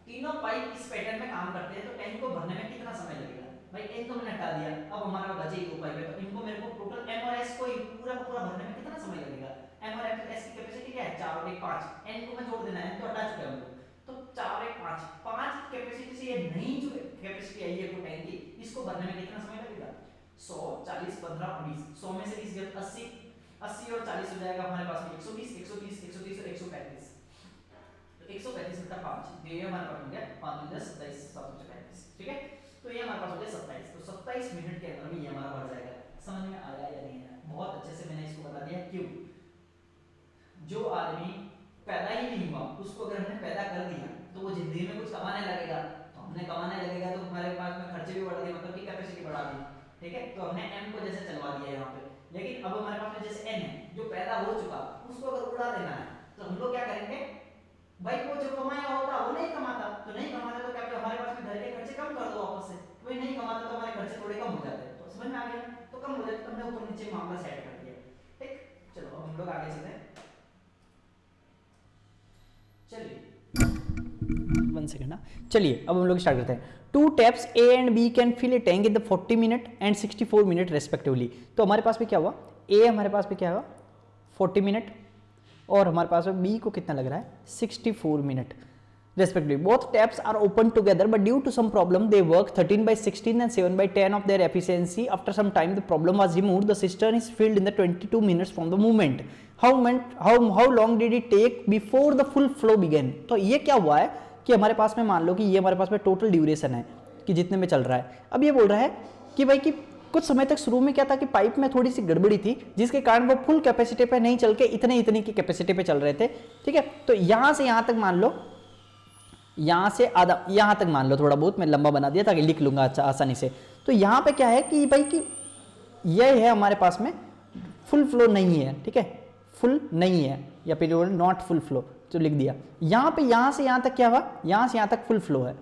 तीनों पाइप इस पैटर्न में काम करते हैं तो टैंक को भरने में कितना समय लगेगा, भाई n तो मैंने हटा दिया, अब हमारा बचे ही 2 पाइप है, तो इनको मेरे को टोटल m और s को पूरा का पूरा भरने में कितना समय लगेगा, m और s की कैपेसिटी क्या है 4 और 1 5, n को मैं जोड़ देना है, n तो हटा चुका है हम लोग, तो 4 और 1 5, 5 कैपेसिटी से ये नई जो कैपेसिटी आई है वो टैंक की, इसको भरने में कितना समय लगेगा, 100, 40, 15 और 20, 100 में से 20 गया 80, 80 और 40 हो जाएगा हमारे पास में 120, 130, 130 और 135, तो 135 बटा 5 ये हमारे पास हो गया 5 10 27 735। ठीक है, तो ये हमारे पास हो गया 27, तो 27 मिनट के अंदर में ये हमारा भर जाएगा। समझ में आया या नहीं आया, बहुत अच्छे से मैंने इसको बता दिया। क्यों, जो आदमी पैदा ही नहीं हुआ उसको अगर हमने पैदा कर दिया तो वो जिंदगी में कुछ कमाने लगेगा, तो हमने कमाने लगेगा तो हमारे पास में खर्चे भी बढ़ गए, मतलब की कैपेसिटी बढ़ा दी। ठीक है, तो हमने m को जैसे चलवा दिया यहाँ पे, लेकिन अब हमारे पास में जैसे n है जो पैदा हो चुका, उसको अगर उड़ा देना है तो हम लोग क्या करेंगे, भाई वो जो कमाया होता वो नहीं कमाता, तो नहीं कमाता तो क्या हमारे पास में घर के खर्चे कम कर दो वापस से, कोई नहीं कमाता तो हमारे खर्चे थोड़े कम हो जाते हैं, तो समझ में आ गया, तो कम हो जाते तो हमने ऊपर नीचे मामला सेट कर दिया। ठीक, चलो अब हम लोग आगे चलते हैं, चलिए 1 सेकंड ना, चलिए अब हम लोग स्टार्ट करते हैं। 2 taps A and B can fill a tank in the 40 minute and 64 minute respectively। तो हमारे पास में क्या हुआ, ए हमारे पास पे क्या होगा 40 मिनट, और हमारे पास में बी को कितना लग रहा है 64 minute respectively. Both taps are open together, but due to some problem they work 13/16 and 7/10 of their efficiency. After some time the problem was removed. The cistern is filled in the 22 minutes from the movement. How long did it take before the full flow began? तो ये क्या हुआ है कि हमारे पास में मान लो कि ये हमारे पास में टोटल ड्यूरेशन है कि जितने में चल रहा है। अब ये बोल रहा है कि भाई कि कुछ समय तक शुरू में क्या था कि पाइप में थोड़ी सी गड़बड़ी थी जिसके कारण वो फुल कैपेसिटी पे नहीं चल के इतने की कैपेसिटी पे चल रहे थे, ठीक है। तो यहां से यहां तक मान लो, यहां से आधा यहां तक मान लो, थोड़ा बहुत मैं लंबा बना दिया ताकि लिख लूंगा अच्छा आसानी से। तो यहां पे क्या है कि भाई कि यह है हमारे पास में फुल फ्लो नहीं है, ठीक है, फुल नहीं है या फिर नॉट फुल फ्लो तो लिख दिया। यहां पे यहां से यहां तक क्या हुआ, यहां से यहां तक फुल फ्लो है,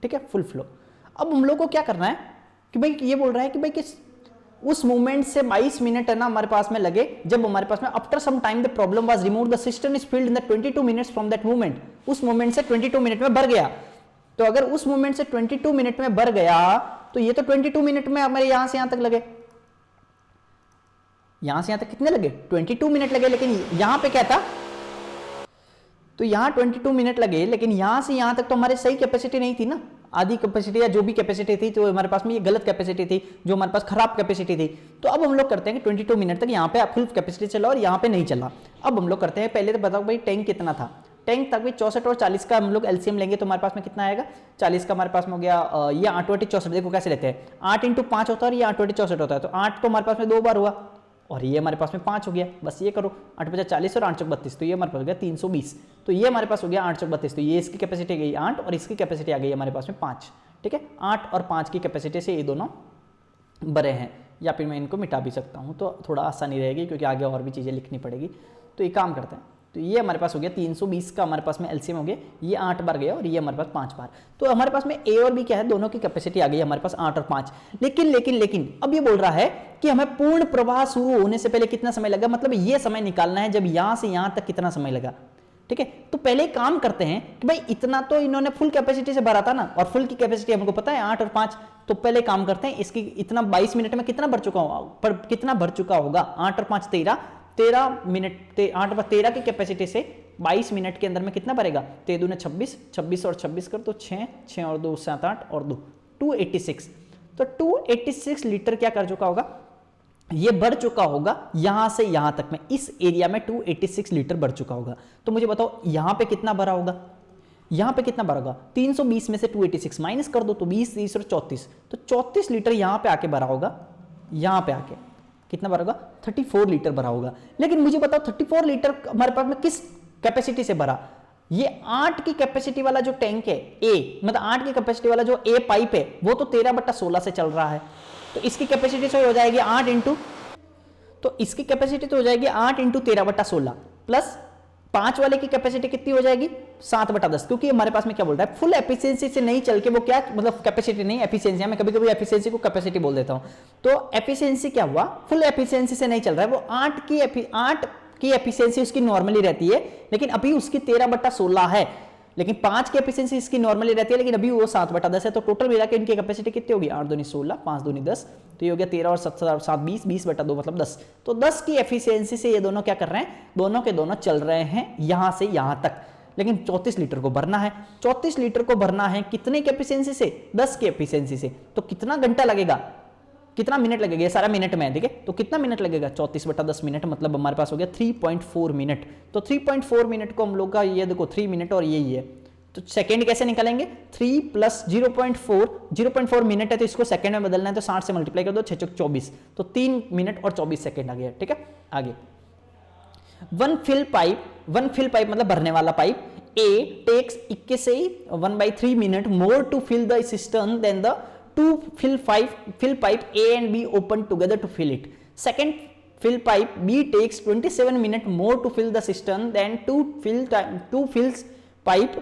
ठीक है, फुल फ्लो। अब हम लोग को क्या करना है कि भाई ये बोल रहा है कि भाई कि उस मूवमेंट से 22 मिनट है ना हमारे पास में लगे, जब हमारे पास में after some time the problem was removed the system is filled in the 22 minutes from that movement. उस मूवमेंट से 22 मिनट में भर गया। तो अगर उस मूवमेंट से 22 मिनट में भर गया तो ये तो 22 मिनट में हमारे यहां से यहां तक लगे, यहां से यहां तक कितने लगे 22 मिनट लगे, लेकिन यहां पे क्या था, तो यहां 22 मिनट लगे, लेकिन यहां से यहां तक तो हमारे सही कैपेसिटी नहीं थी ना, आधी कैपेसिटी या जो भी कैपेसिटी थी तो हमारे पास में ये गलत कैपेसिटी थी, जो हमारे पास खराब कैपेसिटी थी। तो अब हम लोग करते हैं कि 22 मिनट तक यहाँ पे फुल कैपेसिटी चला और यहाँ पे नहीं चला। अब हम लोग करते हैं, पहले तो बताओ भाई टैंक कितना था, टैंक तक भी 64 और 40 का हम लोग एलसीएम लेंगे तो हमारे पास में कितना आएगा, 40 का हमारे पास में हो गया, ये 8 × 64, देखो कैसे लेते हैं, 8 × 5 होता है और ये 8 × 64 होता है, तो 8 तो हमारे पास में 2 बार हुआ और ये हमारे पास में 5 हो गया, बस ये करो 8 × 40 और 8 × 32, तो ये हमारे पास हो गया 320। तो ये हमारे पास हो गया 8 × 32, तो ये इसकी कैपेसिटी गई 8 और इसकी कैपेसिटी आ गई हमारे पास में 5, ठीक है। 8 और 5 की कैपेसिटी से ये दोनों बड़े हैं, या फिर मैं इनको मिटा भी सकता हूँ तो थोड़ा आसानी रहेगी क्योंकि आगे और भी चीज़ें लिखनी पड़ेगी। तो ये काम करते हैं, तो ये हमारे पास हो गया 320 का हमारे पास में एलसीएम हो गया, ये 8 बार गया और ये हमारे पास 5 बार। तो हमारे पास में ए और बी क्या है, दोनों की कैपेसिटी आ गई हमारे पास 8 और 5। लेकिन अब ये बोल रहा है कि हमें पूर्ण प्रवाह शुरू होने से पहले कितना समय लगा, मतलब ये समय निकालना है जब यहां से यहां तक कितना समय लगा, ठीक है। तो पहले काम करते हैं कि भाई इतना तो इन्होंने फुल कैपेसिटी से भरा था ना, और फुल की कैपेसिटी हमको पता है 8 और 5, तो पहले काम करते हैं इसकी इतना 22 मिनट में कितना भर चुका होगा, पर कितना भर चुका होगा, 8 और 5 13 मिनट, 8 और 13 की कैपेसिटी से 22 मिनट के अंदर में कितना भरेगा, 13 दूने 26, 26 और 26 कर तो 6 और 2 7 8 और 2 286। तो 286 लीटर क्या कर चुका होगा, ये बढ़ चुका होगा यहां से यहां तक में, इस एरिया में 286 लीटर बढ़ चुका होगा। तो मुझे बताओ यहां पे कितना भरा होगा, यहां पे कितना भरा होगा, 320 में से 286 माइनस कर दो तो 20 30 और 34, तो 34 लीटर यहां पे आके भरा होगा, यहां पे आके कितना भरा होगा 34 लीटर भरा होगा। लेकिन मुझे बताओ 34 लीटर हमारे पास में किस कैपेसिटी से भरा, ये 8 की कैपेसिटी वाला जो टैंक है ए, मतलब 8 की कैपेसिटी वाला जो ए पाइप है वो तो 13/16 से चल रहा है, तो इसकी कैपेसिटी से हो जाएगी 8 इंटू, तो इसकी कैपेसिटी तो हो जाएगी 8 इंटू 13/16 प्लस 5 वाले की कैपेसिटी कितनी हो जाएगी 7/10, क्योंकि हमारे पास में क्या बोल रहा है फुल एफिशिएंसी से नहीं चल के वो क्या, मतलब कैपेसिटी नहीं एफिशिएंसी, मैं कभी कभी एफिशिएंसी को कैपेसिटी बोल देता हूं। तो एफिशिएंसी क्या हुआ, फुल एफिशिएंसी से नहीं चल रहा है वो, 8 की एफिशिएंसी उसकी नॉर्मली रहती है, लेकिन अभी उसकी 13/16 है, लेकिन 5 की एफिशिएंसी इसकी नॉर्मली रहती है, लेकिन अभी वो 7/10 है। तो टोटल मिला के इनकी कैपेसिटी कितनी होगी, 8 दूनी 16 5 दूनी 10, तो ये हो गया 13 और 7 20 20/2 मतलब 10। तो 10 की एफिशिएंसी से ये दोनों क्या कर रहे हैं, दोनों के दोनों चल रहे हैं यहां से यहां तक, लेकिन 34 लीटर को भरना है, 34 लीटर को भरना है कितने की एफिशिएंसी से, 10 की एफिशिएंसी से। तो कितना घंटा लगेगा, कितना मिनट लगेगा, ये सारा मिनट में है, ठीक है। तो कितना मिनट लगेगा 34/10 मिनट, मतलब हमारे पास हो गया 3.4 मिनट। तो 3.4 मिनट को हम लोग का ये देखो 3 मिनट और यही है, तो सेकंड कैसे निकालेंगे, 3 + 0.4 मिनट है तो इसको सेकंड में बदलना है, तो 60 से मल्टीप्लाई कर दो 6 × 24, तो 3 मिनट और 24 सेकंड आ गया, ठीक है। आगे वन फिल पाइप मतलब भरने वाला pipe A takes 1/3 minute more to fill the system than the two fill pipe A and B open together to fill it. Second fill pipe B takes 27 minutes more to fill the cistern than two fills pipe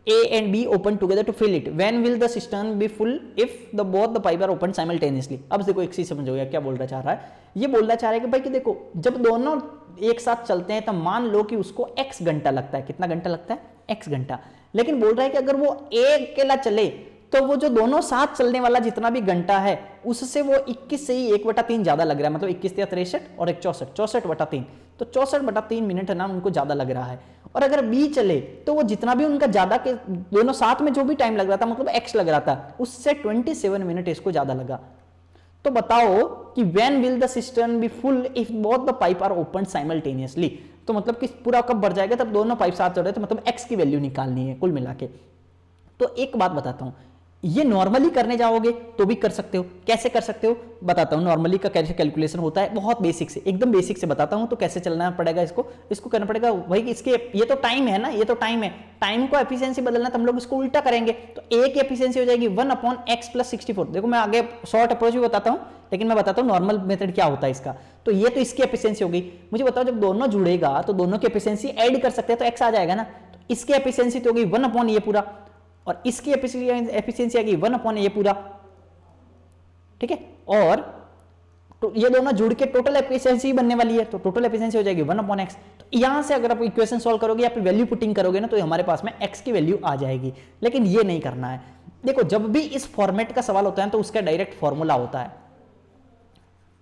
A and B open together to fill it. When will the cistern be full if both the pipe are open simultaneously? अब देखो एक चीज समझोगे क्या बोलना चाह रहा है, ये बोलना चाह रहा है कि भाई कि देखो जब दोनों एक साथ चलते हैं तो मान लो कि उसको x घंटा लगता है, कितना घंटा लगता है x घंटा, लेकिन बोल रहा है कि अगर वो एक अकेला चले तो वो जो दोनों साथ चलने वाला जितना भी घंटा है उससे वो 21 से ही 1/3 ज्यादा लग रहा है, मतलब 21 या 63 और एक 64/3, तो 64/3 मिनट है ना उनको ज्यादा लग रहा है। और अगर बी चले तो वो जितना भी उनका ज्यादा के दोनों साथ में जो भी टाइम लग रहा था, मतलब एक्स लग रहा था, उससे 27 मिनट इसको ज्यादा लगा। तो बताओ कि when will the system be full if both the pipe are open simultaneously. तो मतलब कि पूरा कब भर जाएगा, तब दोनों पाइप साथ चल रहे, तो मतलब एक्स की वैल्यू निकालनी है कुल मिला के। तो एक बात बताता हूं, ये नॉर्मली करने जाओगे तो भी कर सकते हो। कैसे कर सकते हो बताता हूं, नॉर्मली का कैसे कैलकुलेशन होता है, बहुत बेसिक से, एकदम बेसिक से बताता हूं। तो कैसे चलना पड़ेगा इसको करना पड़ेगा भाई, इसके ये तो टाइम है ना, ये तो टाइम है, टाइम को एफिशिएंसी बदलना तो हम लोग इसको उल्टा करेंगे। तो ए की एफिशिएंसी हो जाएगी 1/x + 64। देखो मैं आगे शॉर्ट अप्रोच भी बताता हूं, लेकिन मैं बताता हूं नॉर्मल मेथड क्या होता है इसका। तो ये तो इसकी एफिशिएंसी हो गई। मुझे बताओ जब दोनों जुड़ेगा तो दोनों की एफिशिएंसी ऐड कर सकते हैं, तो x आ जाएगा ना। तो इसकी एफिशिएंसी तो होगी 1/ ये पूरा, और इसकी एफिशिएंसी आएगी 1/ ये पूरा, ठीक है। और तो ये दोनों जुड़ के टोटल एफिशिएंसी बनने वाली है, तो टोटल एफिशिएंसी हो जाएगी 1/x। तो यहां से अगर आप इक्वेशन सॉल्व करोगे या फिर वैल्यू पुटिंग करोगे ना, तो हमारे पास में x की वैल्यू आ जाएगी। लेकिन ये नहीं करना है। देखो जब भी इस फॉर्मेट का सवाल होता है तो उसका डायरेक्ट फॉर्मूला होता है,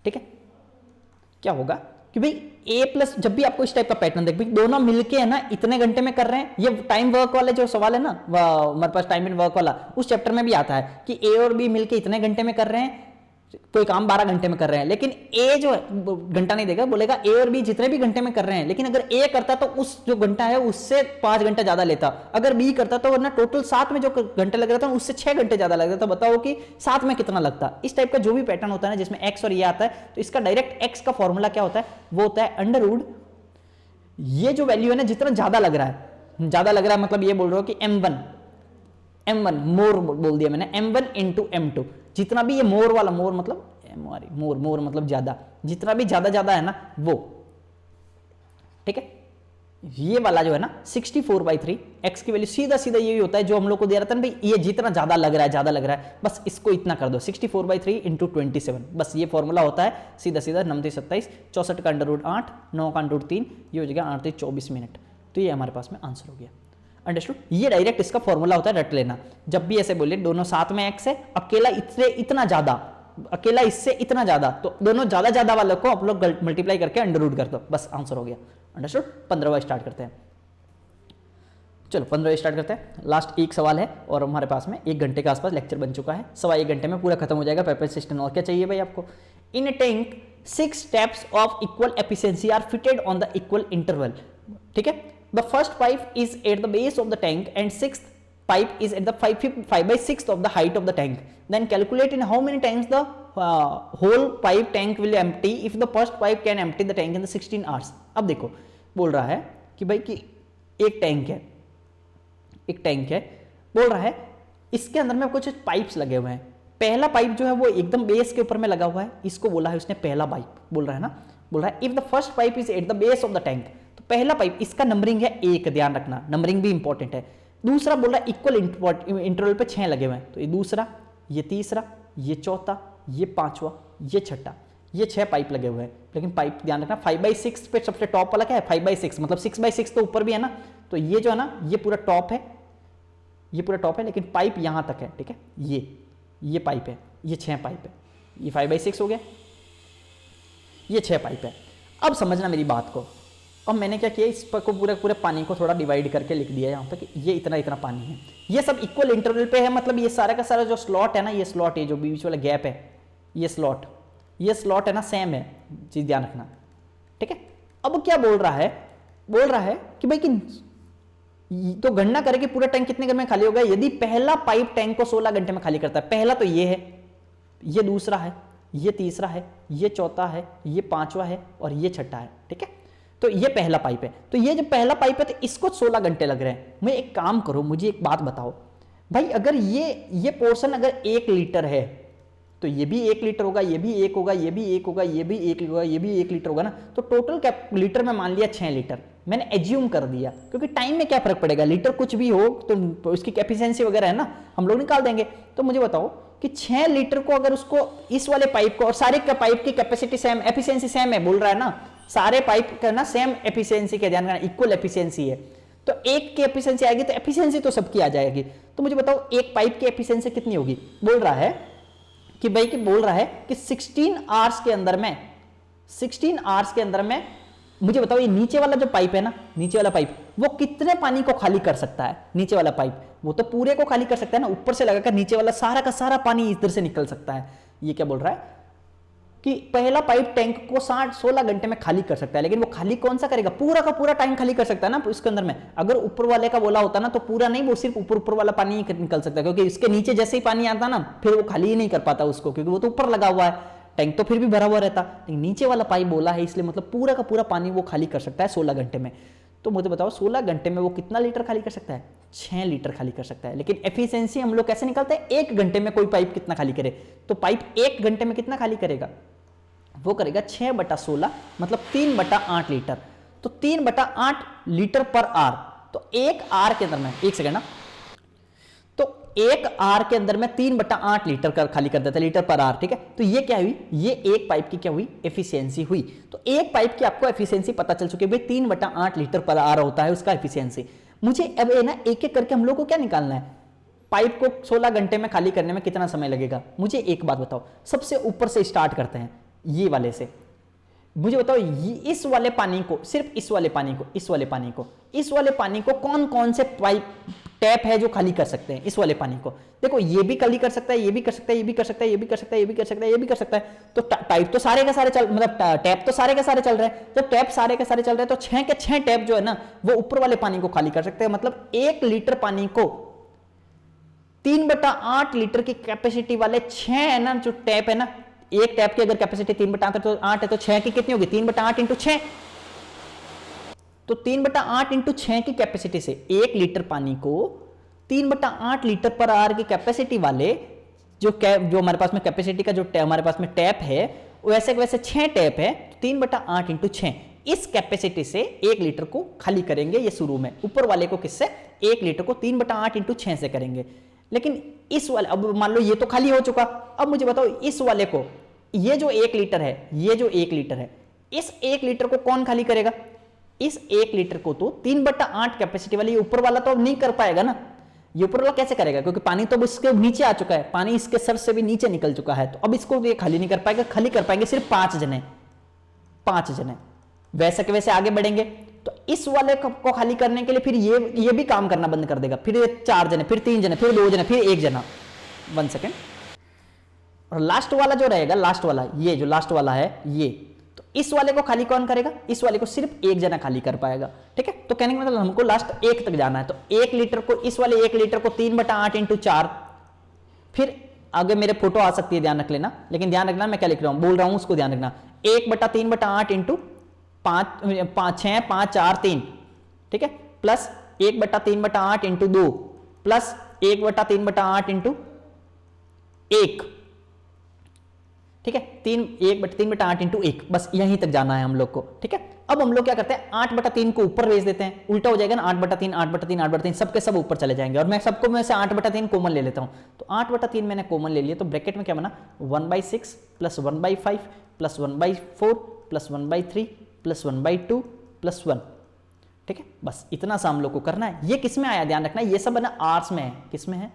ठीक है। क्या होगा कि भाई a प्लस, जब भी आपको इस टाइप का पैटर्न देख, भाई दोनों मिलके है ना इतने घंटे में कर रहे हैं, ये टाइम वर्क वाले जो सवाल है ना हमारे पास टाइम एंड वर्क वाला, उस चैप्टर में भी आता है कि a और b मिलके इतने घंटे में कर रहे हैं, कोई काम 12 घंटे में कर रहे हैं। लेकिन a जो घंटा नहीं देगा, बोलेगा a और b जितने भी घंटे में कर रहे हैं, लेकिन अगर a करता तो उस जो घंटा है उससे 5 घंटा ज्यादा लेता, अगर b करता तो वरना टोटल साथ में जो घंटे लग रहा था उससे 6 घंटे ज्यादा लग रहा था। बताओ कि साथ में कितना लगता। इस टाइप का जो भी पैटर्न होता है ना जिसमें x और ये आता है, तो इसका डायरेक्ट x का फॉर्मूला क्या होता है, वो होता है √ ये जो वैल्यू है ना जितना ज्यादा लग रहा है, ज्यादा लग रहा है मतलब ये बोल रहा हो कि m1 मोर बोल दिया मैंने, m1 × m2, जितना भी ये मोर वाला, मोर मतलब मोर मतलब ज्यादा, जितना भी ज्यादा है ना वो, ठीक है। ये वाला जो है ना 64/3 x की वैल्यू सीधा यही होता है जो हम लोग को दे रहा था ना भाई, ये जितना ज्यादा लग रहा है, बस इसको इतना कर दो 64/3 × 27, बस ये फॉर्मूला होता है सीधा 29 27 64 का √8 9 का √3, ये हो जाएगा 38 24 मिनट। तो ये हमारे पास में आंसर हो गया। अंडरस्टूड। ये डायरेक्ट इसका फॉर्मूला होता है, रट लेना। जब भी ऐसे बोले दोनों साथ में x है, अकेला इससे इतना ज्यादा, अकेला इससे इतना ज्यादा, तो दोनों ज्यादा वाले को आप लोग मल्टीप्लाई करके √ कर दो, बस आंसर हो गया। अंडरस्टूड। 15वां स्टार्ट करते हैं। चलो 15वां स्टार्ट करते हैं। लास्ट एक सवाल है और हमारे पास में 1 घंटे के आसपास लेक्चर बन चुका है, 1.25 घंटे में पूरा खत्म हो जाएगा पेपर सिस्टम। और क्या चाहिए भाई आपको। In a tank 6 taps of equal efficiency are fitted on the equal interval, ठीक है। The first pipe is at the base of the tank and 6th pipe is at the 5/6 of the height of the tank. Then calculate in how many times the whole pipe tank will empty if the first pipe can empty the tank in the 16 hours. अब देखो बोल रहा है कि भाई कि एक tank है, बोल रहा है इसके अंदर में कुछ पाइप्स लगे हुए हैं। पहला पाइप जो है वो एकदम बेस के ऊपर में लगा हुआ है, इसको बोला है उसने पहला पाइप, बोल रहा है ना, बोल रहा है if the first pipe is at the base of the tank, तो पहला पाइप, इसका नंबरिंग है 1, ध्यान रखना नंबरिंग भी इंपॉर्टेंट है। दूसरा बोल रहा है इक्वल इंटरवल पे 6 लगे हुए हैं, तो ये दूसरा, ये तीसरा, ये चौथा, ये पांचवा, ये छठा, ये 6 पाइप लगे हुए हैं। लेकिन पाइप ध्यान रखना 5/6 पे सबसे टॉप वाला क्या है 5/6, मतलब 6/6 तो ऊपर भी है ना, तो ये जो है ना ये पूरा टॉप है, ये पूरा टॉप है, लेकिन पाइप यहां तक है, ठीक है। ये पाइप है, ये 6 पाइप है, ये 5/6 हो गया, ये 6 पाइप है। अब समझना मेरी बात को। अब मैंने क्या किया, इस पर को पूरे पानी को थोड़ा डिवाइड करके लिख दिया यहाँ पे कि ये इतना पानी है, ये सब इक्वल इंटरवल पे है, मतलब ये सारा का सारा जो स्लॉट है ना, ये स्लॉट है जो बीच वाला गैप है, ये स्लॉट है ना सेम है, चीज ध्यान रखना, ठीक है। अब क्या बोल रहा है कि भाई कि तो गणना करके पूरा टैंक कितने घंटे में खाली होगा। यदि पहला पाइप टैंक को 16 घंटे में खाली करता है, पहला तो ये है, ये दूसरा है, ये तीसरा है, ये चौथा है, ये पांचवा है और ये छठा है, ठीक है। तो ये पहला पाइप है, तो ये जो पहला पाइप है तो इसको 16 घंटे लग रहे हैं। मैं एक काम करो, मुझे एक बात बताओ भाई, अगर ये पोर्शन अगर 1 लीटर है तो ये भी 1 लीटर होगा, ये भी 1 होगा, ये भी 1 होगा, ये भी 1 होगा, ये भी 1 लीटर होगा ना, तो टोटल क्या लीटर में मान लिया 6 लीटर, मैंने एज्यूम कर दिया, क्योंकि टाइम में क्या फर्क पड़ेगा, लीटर कुछ भी हो तो उसकी एफिशिएंसी वगैरह है ना, हम लोग निकाल देंगे। तो मुझे बताओ कि 6 लीटर को अगर उसको इस वाले पाइप को, और सारे का पाइप की कैपेसिटी सेम, एफिशिएंसी सेम है, बोल रहा है ना, सारे पाइप का ना सेम एफिशिएंसी के, ध्यान रखना इक्वल एफिशिएंसी है, तो एक की एफिशिएंसी आएगी तो एफिशिएंसी तो सबकी आ जाएगी। तो मुझे बताओ एक पाइप की एफिशिएंसी कितनी होगी। बोल रहा है कि 16 आवर्स के अंदर में, 16 आवर्स के अंदर में मुझे बताओ ये नीचे वाला जो पाइप है ना, नीचे वाला पाइप वो कितने पानी को खाली कर सकता है। नीचे वाला पाइप वो तो पूरे को खाली कर सकता है ना, ऊपर से लगाकर नीचे वाला सारा का सारा पानी इधर से निकल सकता है। ये क्या बोल रहा है कि पहला पाइप टैंक को 16 घंटे में खाली कर सकता है, लेकिन वो खाली कौन सा करेगा, पूरा का पूरा टाइम खाली कर सकता है ना इसके अंदर में। अगर ऊपर वाले का बोला होता ना तो पूरा नहीं, वो सिर्फ ऊपर वाला पानी ही निकल सकता है, क्योंकि इसके नीचे जैसे ही पानी आता ना फिर वो खाली ही नहीं कर पाता उसको, क्योंकि वो तो ऊपर लगा हुआ है, टैंक तो फिर भी भरा हुआ रहता। लेकिन नीचे वाला पाइप बोला है इसलिए मतलब पूरा का पूरा पानी वो खाली कर सकता है 16 घंटे में। तो मुझे बताओ 16 घंटे में वो कितना लीटर खाली कर सकता है, 6 लीटर खाली कर सकता है। लेकिन एफिशिएंसी हम लोग कैसे निकालते हैं, 1 घंटे में कोई पाइप कितना खाली करे। तो पाइप 1 घंटे में कितना खाली करेगा, वो करेगा 6/16 मतलब 3/8 लीटर। तो 3/8 लीटर पर आर, तो एक आर के अंदर में, एक सेकंड ना, तो एक आर के अंदर में 3/8 लीटर कर खाली कर देता है, लीटर पर आर। ठीक है, तो ये क्या हुई, ये एक पाइप की क्या हुई, एफिशिएंसी हुई। तो एक पाइप की आपको एफिशिएंसी पता चल चुकी है भाई 3/8 लीटर पर आर होता है उसका एफिशिएंसी। मुझे अब ना एक एक करके हम लोग को क्या निकालना है, पाइप को 16 घंटे में खाली करने में कितना समय लगेगा। मुझे एक बात बताओ, सबसे ऊपर से स्टार्ट करते हैं, ये वाले से। मुझे बताओ इस वाले पानी को, सिर्फ इस वाले पानी को, इस वाले पानी को कौन कौन से पाइप टैप है जो खाली कर सकते हैं इस वाले पानी को। देखो ये भी खाली कर सकता है, ये भी कर सकता है, ये भी कर सकता है, ये भी कर सकता है, ये भी कर सकता है, ये भी कर सकता है। तो पाइप तो सारे के सारे मतलब टैप तो सारे के सारे चल रहे हैं। जब टैप सारे के सारे चल रहे हैं तो 6 के 6 टैप जो है ना वो ऊपर वाले पानी को खाली कर सकते हैं। मतलब 1 लीटर पानी को 3/8 लीटर की कैपेसिटी वाले 6 है ना जो टैप है ना, एक टैप की अगर कैपेसिटी 3/8 है तो 6 की कितनी होगी, 3/8 इंटू 6। तो 3/8 इंटू 6 की कैपेसिटी से 1 लीटर पानी को 3/8 लीटर पर आवर की कैपेसिटी वाले जो हमारे पास में कैपेसिटी का जो हमारे पास में टैप है वैसे वैसे 6 टैप है, 3/8 इंटू 6 इस कैपेसिटी से 1 लीटर को खाली करेंगे। ये शुरू में ऊपर वाले को किससे, 1 लीटर को 3/8 इंटू 6 से करेंगे। लेकिन इस वाले, अब मान लो ये तो खाली हो चुका, अब मुझे बताओ इस वाले को, ये जो 1 लीटर है, ये जो 1 लीटर है, इस 1 लीटर को कौन खाली करेगा। इस 1 लीटर को तो 3/8 कैपेसिटी वाली ऊपर वाला तो अब नहीं कर पाएगा ना। ये ऊपर वाला कैसे करेगा, क्योंकि पानी तो अब इसके नीचे आ चुका है, पानी इसके सर से भी नीचे निकल चुका है। तो अब इसको ये खाली नहीं कर पाएगा, खाली कर पाएंगे सिर्फ 5 जने, 5 जने। वैसे के वैसे आगे बढ़ेंगे तो इस वाले को खाली करने के लिए फिर ये भी काम करना बंद कर देगा, फिर ये 4 जने, फिर 3 जने, फिर 2 जने, फिर 1 जना। 1 सेकेंड। और लास्ट वाला जो रहेगा, लास्ट वाला, ये जो लास्ट वाला है ये, तो इस वाले को खाली कौन करेगा, इस वाले को सिर्फ 1 जना खाली कर पाएगा। ठीक है, तो कहने का मतलब हमको लास्ट 1 तक जाना है। तो 1 लीटर को, इस वाले 1 लीटर को 3/8 इंटू 4, फिर आगे मेरे फोटो आ सकती है, ध्यान रख लेना। लेकिन ध्यान रखना मैं क्या लिख रहा हूं, बोल रहा हूं उसको ध्यान रखना। 1/3/8 इंटू 5 6 5 4 3, ठीक है, प्लस 1/3/8 इंटू 2 प्लस 1/3/8 इंटू 1, ठीक है, 1/3/8 इंटू 1, बस यहीं तक जाना है हम लोग को। ठीक है, अब हम लोग क्या करते हैं, 8/3 को ऊपर भेज देते हैं, उल्टा हो जाएगा ना, 8/3 8/3 8/3 सबके सब ऊपर चले जाएंगे। और मैं सबको में से 8/3 कॉमन ले लेता हूं, तो 8/3 मैंने कॉमन ले लिया, तो ब्रैकेट में क्या बना, 1/6 plus 1/5 plus 1/4 plus 1/3 plus 1/2 plus 1। ठीक है, बस इतना सा हम लोग को करना है। ये किस में आया, ध्यान रखना, ये सब है ना आवर्स में है, किस में है,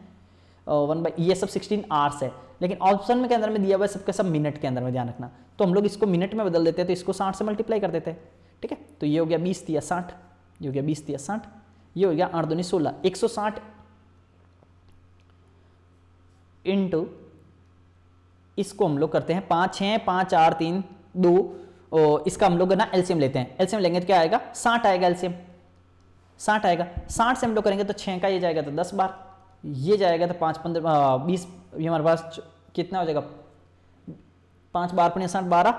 ये सब 16 आवर्स है, लेकिन ऑप्शन में के अंदर में दिया हुआ है सबके सब मिनट के अंदर में, ध्यान रखना। तो हम लोग इसको मिनट में बदल देते हैं, तो इसको 60 से मल्टीप्लाई कर देते हैं। ठीक है, तो ये हो गया 20 × 60, ये हो गया 20 × 60, ये हो गया 8 दूनी 16, 160 इंटू, इसको हम लोग करते हैं 5 6 5 4 3 2, और इसका हम लोग ना एलसीएम लेते हैं। एलसीएम लेंगे तो क्या आएगा, 60 आएगा, एलसीएम 60 आएगा। 60 से हम लोग करेंगे तो 6 का ये जाएगा तो 10 बार, ये जाएगा तो 5 15 20, ये हमारे पास कितना हो जाएगा, 5 बार 5 60 12,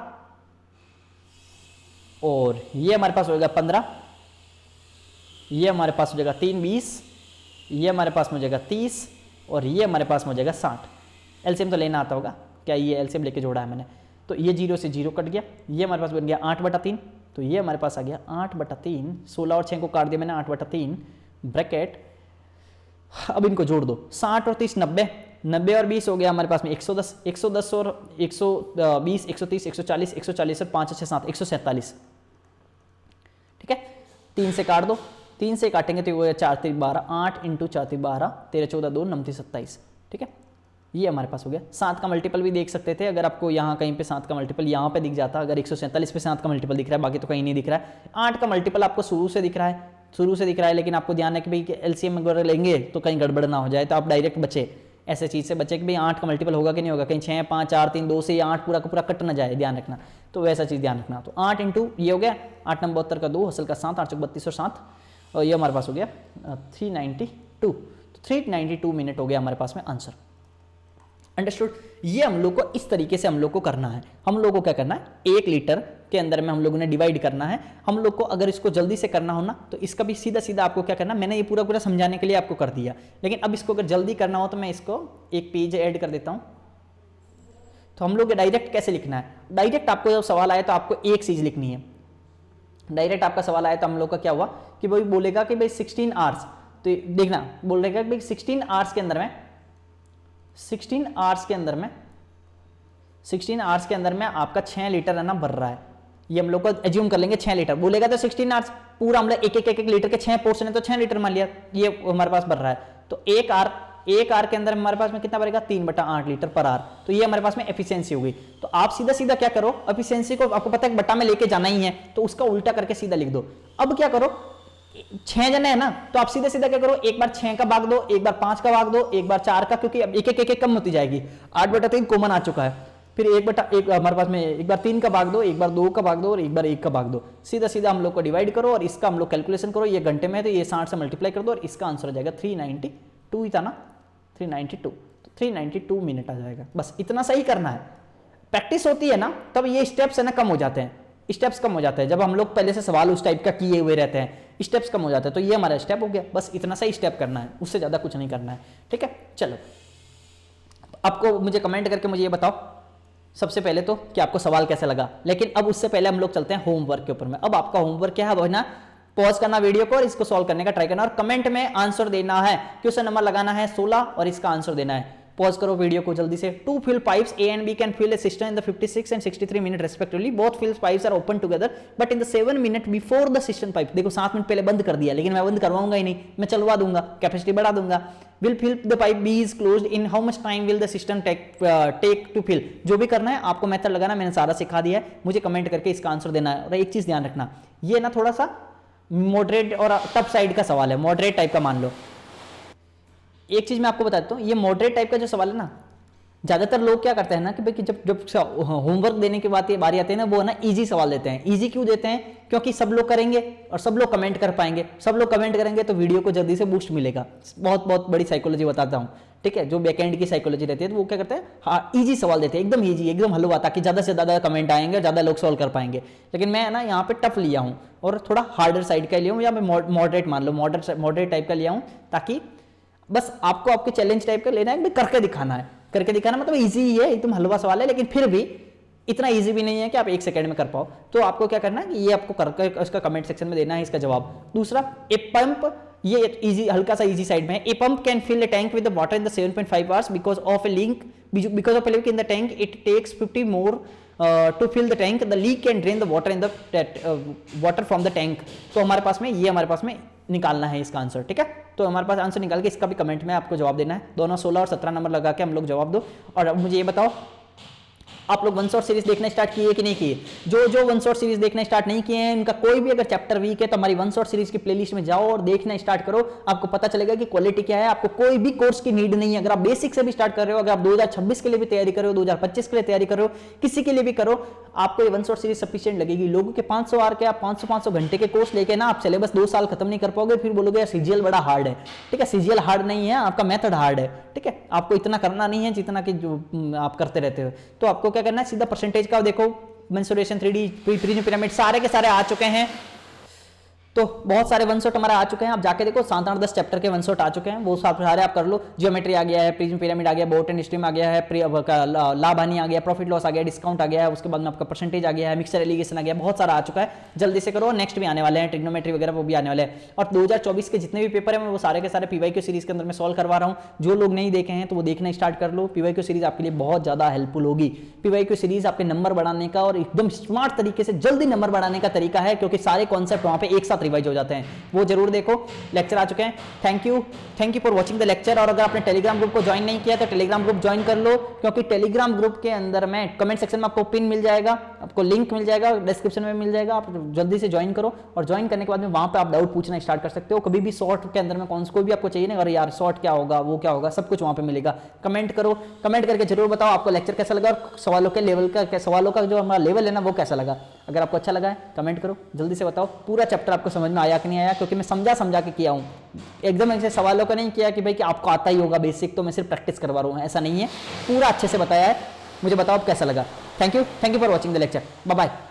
और ये हमारे पास हो जाएगा 15, ये हमारे पास हो जाएगा 3 20, ये हमारे पास हो जाएगा 30, और ये हमारे पास हो जाएगा 60। एलसीएम तो लेना आता होगा क्या, ये एलसीएम लेके जोड़ा है मैंने, तो ये 0 से 0 कट गया, ये हमारे पास बन गया 8/3, तो ये हमारे पास आ गया 8/3, 16 और 6 को काट दिया मैंने, 8/3 ब्रैकेट। अब इनको जोड़ दो, 60 और 30 90, 90 और 20 हो गया हमारे पास में 110, 110 और 120 130 140 140 और 5 6 7 147। ठीक है, 3 से काट दो, 3 से काटेंगे तो ये 4 3 12, 8 इंटू 4 3 12, 13 14 2 29 27, ठीक है। ये हमारे पास हो गया। 7 का मल्टीपल भी देख सकते थे, अगर आपको यहाँ कहीं पे 7 का मल्टीपल यहाँ पे दिख जाता, अगर 147 पे 7 का मल्टीपल दिख रहा है, बाकी तो कहीं नहीं दिख रहा है। 8 का मल्टीपल आपको शुरू से दिख रहा है, लेकिन आपको ध्यान है कि भाई एलसीएम वगैरह लेंगे तो कहीं गड़बड़ ना हो जाए, तो आप डायरेक्ट बचे, ऐसे चीज़ से बचे कि भाई 8 का मल्टीपल होगा कि नहीं होगा, कहीं 6 5 4 3 2 से 8 पूरा का पूरा कट ना जाए, ध्यान रखना। तो वैसा चीज़ ध्यान रखना। तो 8 इंटू ये हो गया 8 नंबर 72 का 2 हसल का 7, 8 32 और 7, और ये हमारे पास हो गया 392। तो 392 मिनट हो गया हमारे पास में आंसर। अंडरस्टूड। ये हम लोग को इस तरीके से हम लोग को करना है। हम लोग को क्या करना है, 1 लीटर के अंदर में हम लोगों ने डिवाइड करना है। हम लोग को अगर इसको जल्दी से करना हो ना तो इसका भी सीधा सीधा आपको क्या करना है, मैंने ये पूरा पूरा समझाने के लिए आपको कर दिया, लेकिन अब इसको अगर जल्दी करना हो तो मैं इसको एक पेज ऐड कर देता हूं। तो हम लोग डायरेक्ट कैसे लिखना है, डायरेक्ट आपको जब सवाल आए तो आपको एक चीज लिखनी है। डायरेक्ट आपका सवाल आया तो हम लोग का क्या हुआ कि भाई बोलेगा कि भाई 16 आवर्स, तो देखना बोलेगा कि भाई 16 आवर्स के अंदर में 16 आवर्स के अंदर में आपका 6 लीटर है ना भर रहा है। ये हम लोग को एज्यूम कर लेंगे 6 लीटर बोलेगा, तो 16 आवर्स पूरा हम लोग एक लीटर के 6 पोर्शन है तो 6 लीटर मान लिया, ये हमारे पास भर रहा है। तो एक आर के अंदर हमारे पास में कितना भरेगा, 3/8 लीटर पर आर। तो ये हमारे पास में एफिशिएंसी होगी। तो आप सीधा सीधा क्या करो, एफिशिएंसी को आपको पता है बटा में लेके जाना ही है, तो उसका उल्टा करके सीधा लिख दो। अब क्या करो, 6 जने है ना, तो आप सीधे सीधा क्या करो, एक बार 6 का भाग दो, एक बार 5 का भाग दो, एक बार 4 का, क्योंकि अब एक कम होती जाएगी। 8/3 कॉमन आ चुका है, फिर 1/1 हमारे पास में एक बार 3 का भाग दो, एक बार 2 का भाग दो और एक बार 1 का भाग दो। सीधा सीधा हम लोग को डिवाइड करो और इसका हम लोग कैलकुलेशन करो। ये घंटे में है तो ये 60 से मल्टीप्लाई कर दो और इसका आंसर आ जाएगा 392 ही था ना, 392। तो 392 मिनट आ जाएगा। बस इतना सही करना है। प्रैक्टिस होती है ना तब ये स्टेप्स है ना कम हो जाते हैं, स्टेप्स कम हो जाते हैं। जब हम लोग पहले से सवाल उस टाइप का किए हुए रहते हैं, स्टेप्स कम हो जाते हैं। तो ये हमारा स्टेप हो गया, बस इतना सा ही स्टेप करना है, उससे ज्यादा कुछ नहीं करना है, ठीक है। चलो आपको मुझे कमेंट करके मुझे ये बताओ सबसे पहले तो कि आपको सवाल कैसा लगा, लेकिन अब उससे पहले हम लोग चलते हैं होमवर्क के ऊपर में। अब आपका होमवर्क क्या है, वो ना पॉज करना वीडियो को और इसको सॉल्व करने का ट्राई करना और कमेंट में आंसर देना है। क्वेश्चन नंबर लगाना है 16 और इसका आंसर देना है। पॉज करो वीडियो को जल्दी से। 2 fill pipes A and B can fill a cistern in the 56 and 63 minute respectively. Both fill pipes are open together, but in the 7 minute before the cistern pipe, देखो 7 minute पहले बंद कर दिया, लेकिन मैं बंद करवाऊंगा ही नहीं, मैं चलवा दूंगा, कैपेसिटी बढ़ा दूंगा। Will fill the pipe B is closed in how much time will the cistern take to fill? जो भी करना है आपको मेथड लगाना, मैंने सारा सिखा दिया है, मुझे कमेंट करके इसका आंसर देना है। और एक चीज ध्यान रखना, ये ना थोड़ा सा मॉडरेट और टफ साइड का सवाल है, मॉडरेट टाइप का मान लो। एक चीज मैं आपको बता देता हूँ, ये मॉडरेट टाइप का जो सवाल है ना, ज्यादातर लोग क्या करते हैं ना कि भाई जब होमवर्क देने के बाद ये बारी आती है ना, वो ना इजी सवाल देते हैं। इजी क्यों देते हैं, क्योंकि सब लोग करेंगे और सब लोग कमेंट कर पाएंगे, सब लोग कमेंट करेंगे तो वीडियो को जल्दी से बूस्ट मिलेगा। बहुत बड़ी साइकोलॉजी बताता हूँ, ठीक है। जो बैकएंड की साइकोलॉजी रहती है तो वो क्या करते हैं, हाँ इजी सवाल देते हैं, एकदम इजी, एकदम हलवा, ताकि ज्यादा से ज्यादा कमेंट आएंगे और ज्यादा लोग सॉल्व कर पाएंगे। लेकिन मैं ना यहाँ पे टफ लिया हूँ और थोड़ा हार्डर साइड का लिया हूँ, या मैं मॉडरेट मान लो, मॉडरेट टाइप का लिया हूँ, ताकि बस आपको आपके चैलेंज टाइप का लेना है, करके दिखाना है। करके दिखाना मतलब इजी ही है, एकदम हलवा सवाल है, लेकिन फिर भी इतना इजी भी नहीं है कि आप 1 सेकंड में कर पाओ। तो आपको क्या करना है कि ये आपको करके उसका कमेंट सेक्शन में देना है इसका जवाब। दूसरा, ए पंप, ये इजी, हल्का सा इजी साइड में है। A pump can fill a tank with the water in the 7.5 hours because of a leak in the tank it takes 50 more to fill the tank. The leak can drain the water in the water from the tank. तो हमारे पास में ये हमारे पास में निकालना है इसका आंसर, ठीक है। तो हमारे पास आंसर निकाल के इसका भी कमेंट में आपको जवाब देना है। दोनों 16 और 17 नंबर लगा के हम लोग जवाब दो। और अब मुझे ये बताओ, आप लोग वन शॉट सीरीज देखना स्टार्ट किए कि नहीं किए? जो वन शॉट सीरीज देखना स्टार्ट नहीं किए हैं, उनका कोई भी अगर चैप्टर वीक है तो हमारी वन शॉट सीरीज की प्लेलिस्ट में जाओ और देखना स्टार्ट करो। आपको पता चलेगा कि क्वालिटी क्या है। आपको कोई भी कोर्स की नीड नहीं है। अगर आप बेसिक से भी स्टार्ट कर रहे हो, अगर आप 2026 के लिए भी तैयारी कर रहे हो, 2025 के लिए तैयारी कर रहे हो, किसी के लिए भी करो, आपको ये वन शॉट सीरीज सफिशिएंट लगेगी। लोगों के 500 आर के आप 500 घंटे के कोर्स लेके ना आप सिलेबस 2 साल खत्म नहीं कर पाओगे, फिर बोलोगे यार सीजीएल बड़ा हार्ड है। ठीक है, सीजीएल हार्ड नहीं है, आपका मेथड हार्ड है। ठीक है, आपको इतना करना नहीं है जितना कि जो आप करते रहते हो। तो आपको क्या करना है, सीधा परसेंटेज का देखो, मेंसुरेशन 3D प्रिज्म पिरामिड सारे के सारे आ चुके हैं। तो बहुत सारे वन शॉट हमारे आ चुके हैं, आप जाके देखो 7, 8, 10 चैप्टर के वन शॉट आ चुके हैं, वो सारे आप कर लो। जियोमेट्री आ गया है, प्रिज्म पिरामिड आ गया, बोट एंड स्ट्रीम आ गया है, लाभ हानि आ गया, प्रॉफिट लॉस आ गया, डिस्काउंट आ गया है, उसके बाद में आपका परसेंटेज आ गया है, मिक्सर एलिगेशन आ गया, बहुत सारा आ चुका है। जल्दी से करो, नेक्स्ट भी आने वाले हैं, ट्रिग्नोमेट्री वगैरह वो भी आने वाले हैं। और 2024 के जितने भी पेपर है मैं वो सारे के सारे पीवाईक्यू सीरीज के अंदर में सॉल्व करवा रहा हूँ। जो लोग नहीं देखे हैं तो वो देखना स्टार्ट कर लो। पीवाईक्यू सीरीज आपके लिए बहुत ज्यादा हेल्पफुल होगी। पीवाईक्यू सीरीज आपके नंबर बढ़ाने का और एकदम स्मार्ट तरीके से जल्दी नंबर बढ़ाने का तरीका है, क्योंकि सारे कॉन्सेप्ट वहां पे एक साथ रिवाइज हो जाते हैं, वो जरूर देखो। लेक्चर आ चुके हैं। Thank you for watching the lecture. और अगर आपने टेलीग्राम ग्रुप को ज्वाइन नहीं किया तो टेलीग्राम ग्रुप ज्वाइन कर लो, क्योंकि टेलीग्राम ग्रुप के अंदर में कमेंट सेक्शन में आपको पिन मिल जाएगा, आपको लिंक मिल जाएगा, डिस्क्रिप्शन में मिल जाएगा। आप जल्दी से ज्वाइन करो, और ज्वाइन करने के बाद में वहां पे आप डाउट पूछना स्टार्ट कर सकते हो। कभी भी शॉर्ट के अंदर में कौन कोई भी आपको चाहिए ना, अरे यार शॉर्ट क्या होगा, वो क्या होगा, सब कुछ वहां पे मिलेगा। कमेंट करो, कमेंट करके जरूर बताओ आपको लेक्चर कैसा लगा, और सवालों के लेवल का, सवालों का जो हमारा लेवल है ना वो कैसा लगा। अगर आपको अच्छा लगा है कमेंट करो, जल्दी से बताओ पूरा चैप्टर आपको समझ में आया कि नहीं आया, क्योंकि मैं समझा के किया हूँ, एकदम ऐसे सवालों का नहीं किया कि भाई कि आपको आता ही होगा बेसिक तो मैं सिर्फ प्रैक्टिस करवा रहा हूँ, ऐसा नहीं है, पूरा अच्छे से बताया है। मुझे बताओ आप कैसा लगा। Thank you for watching the lecture. Bye bye.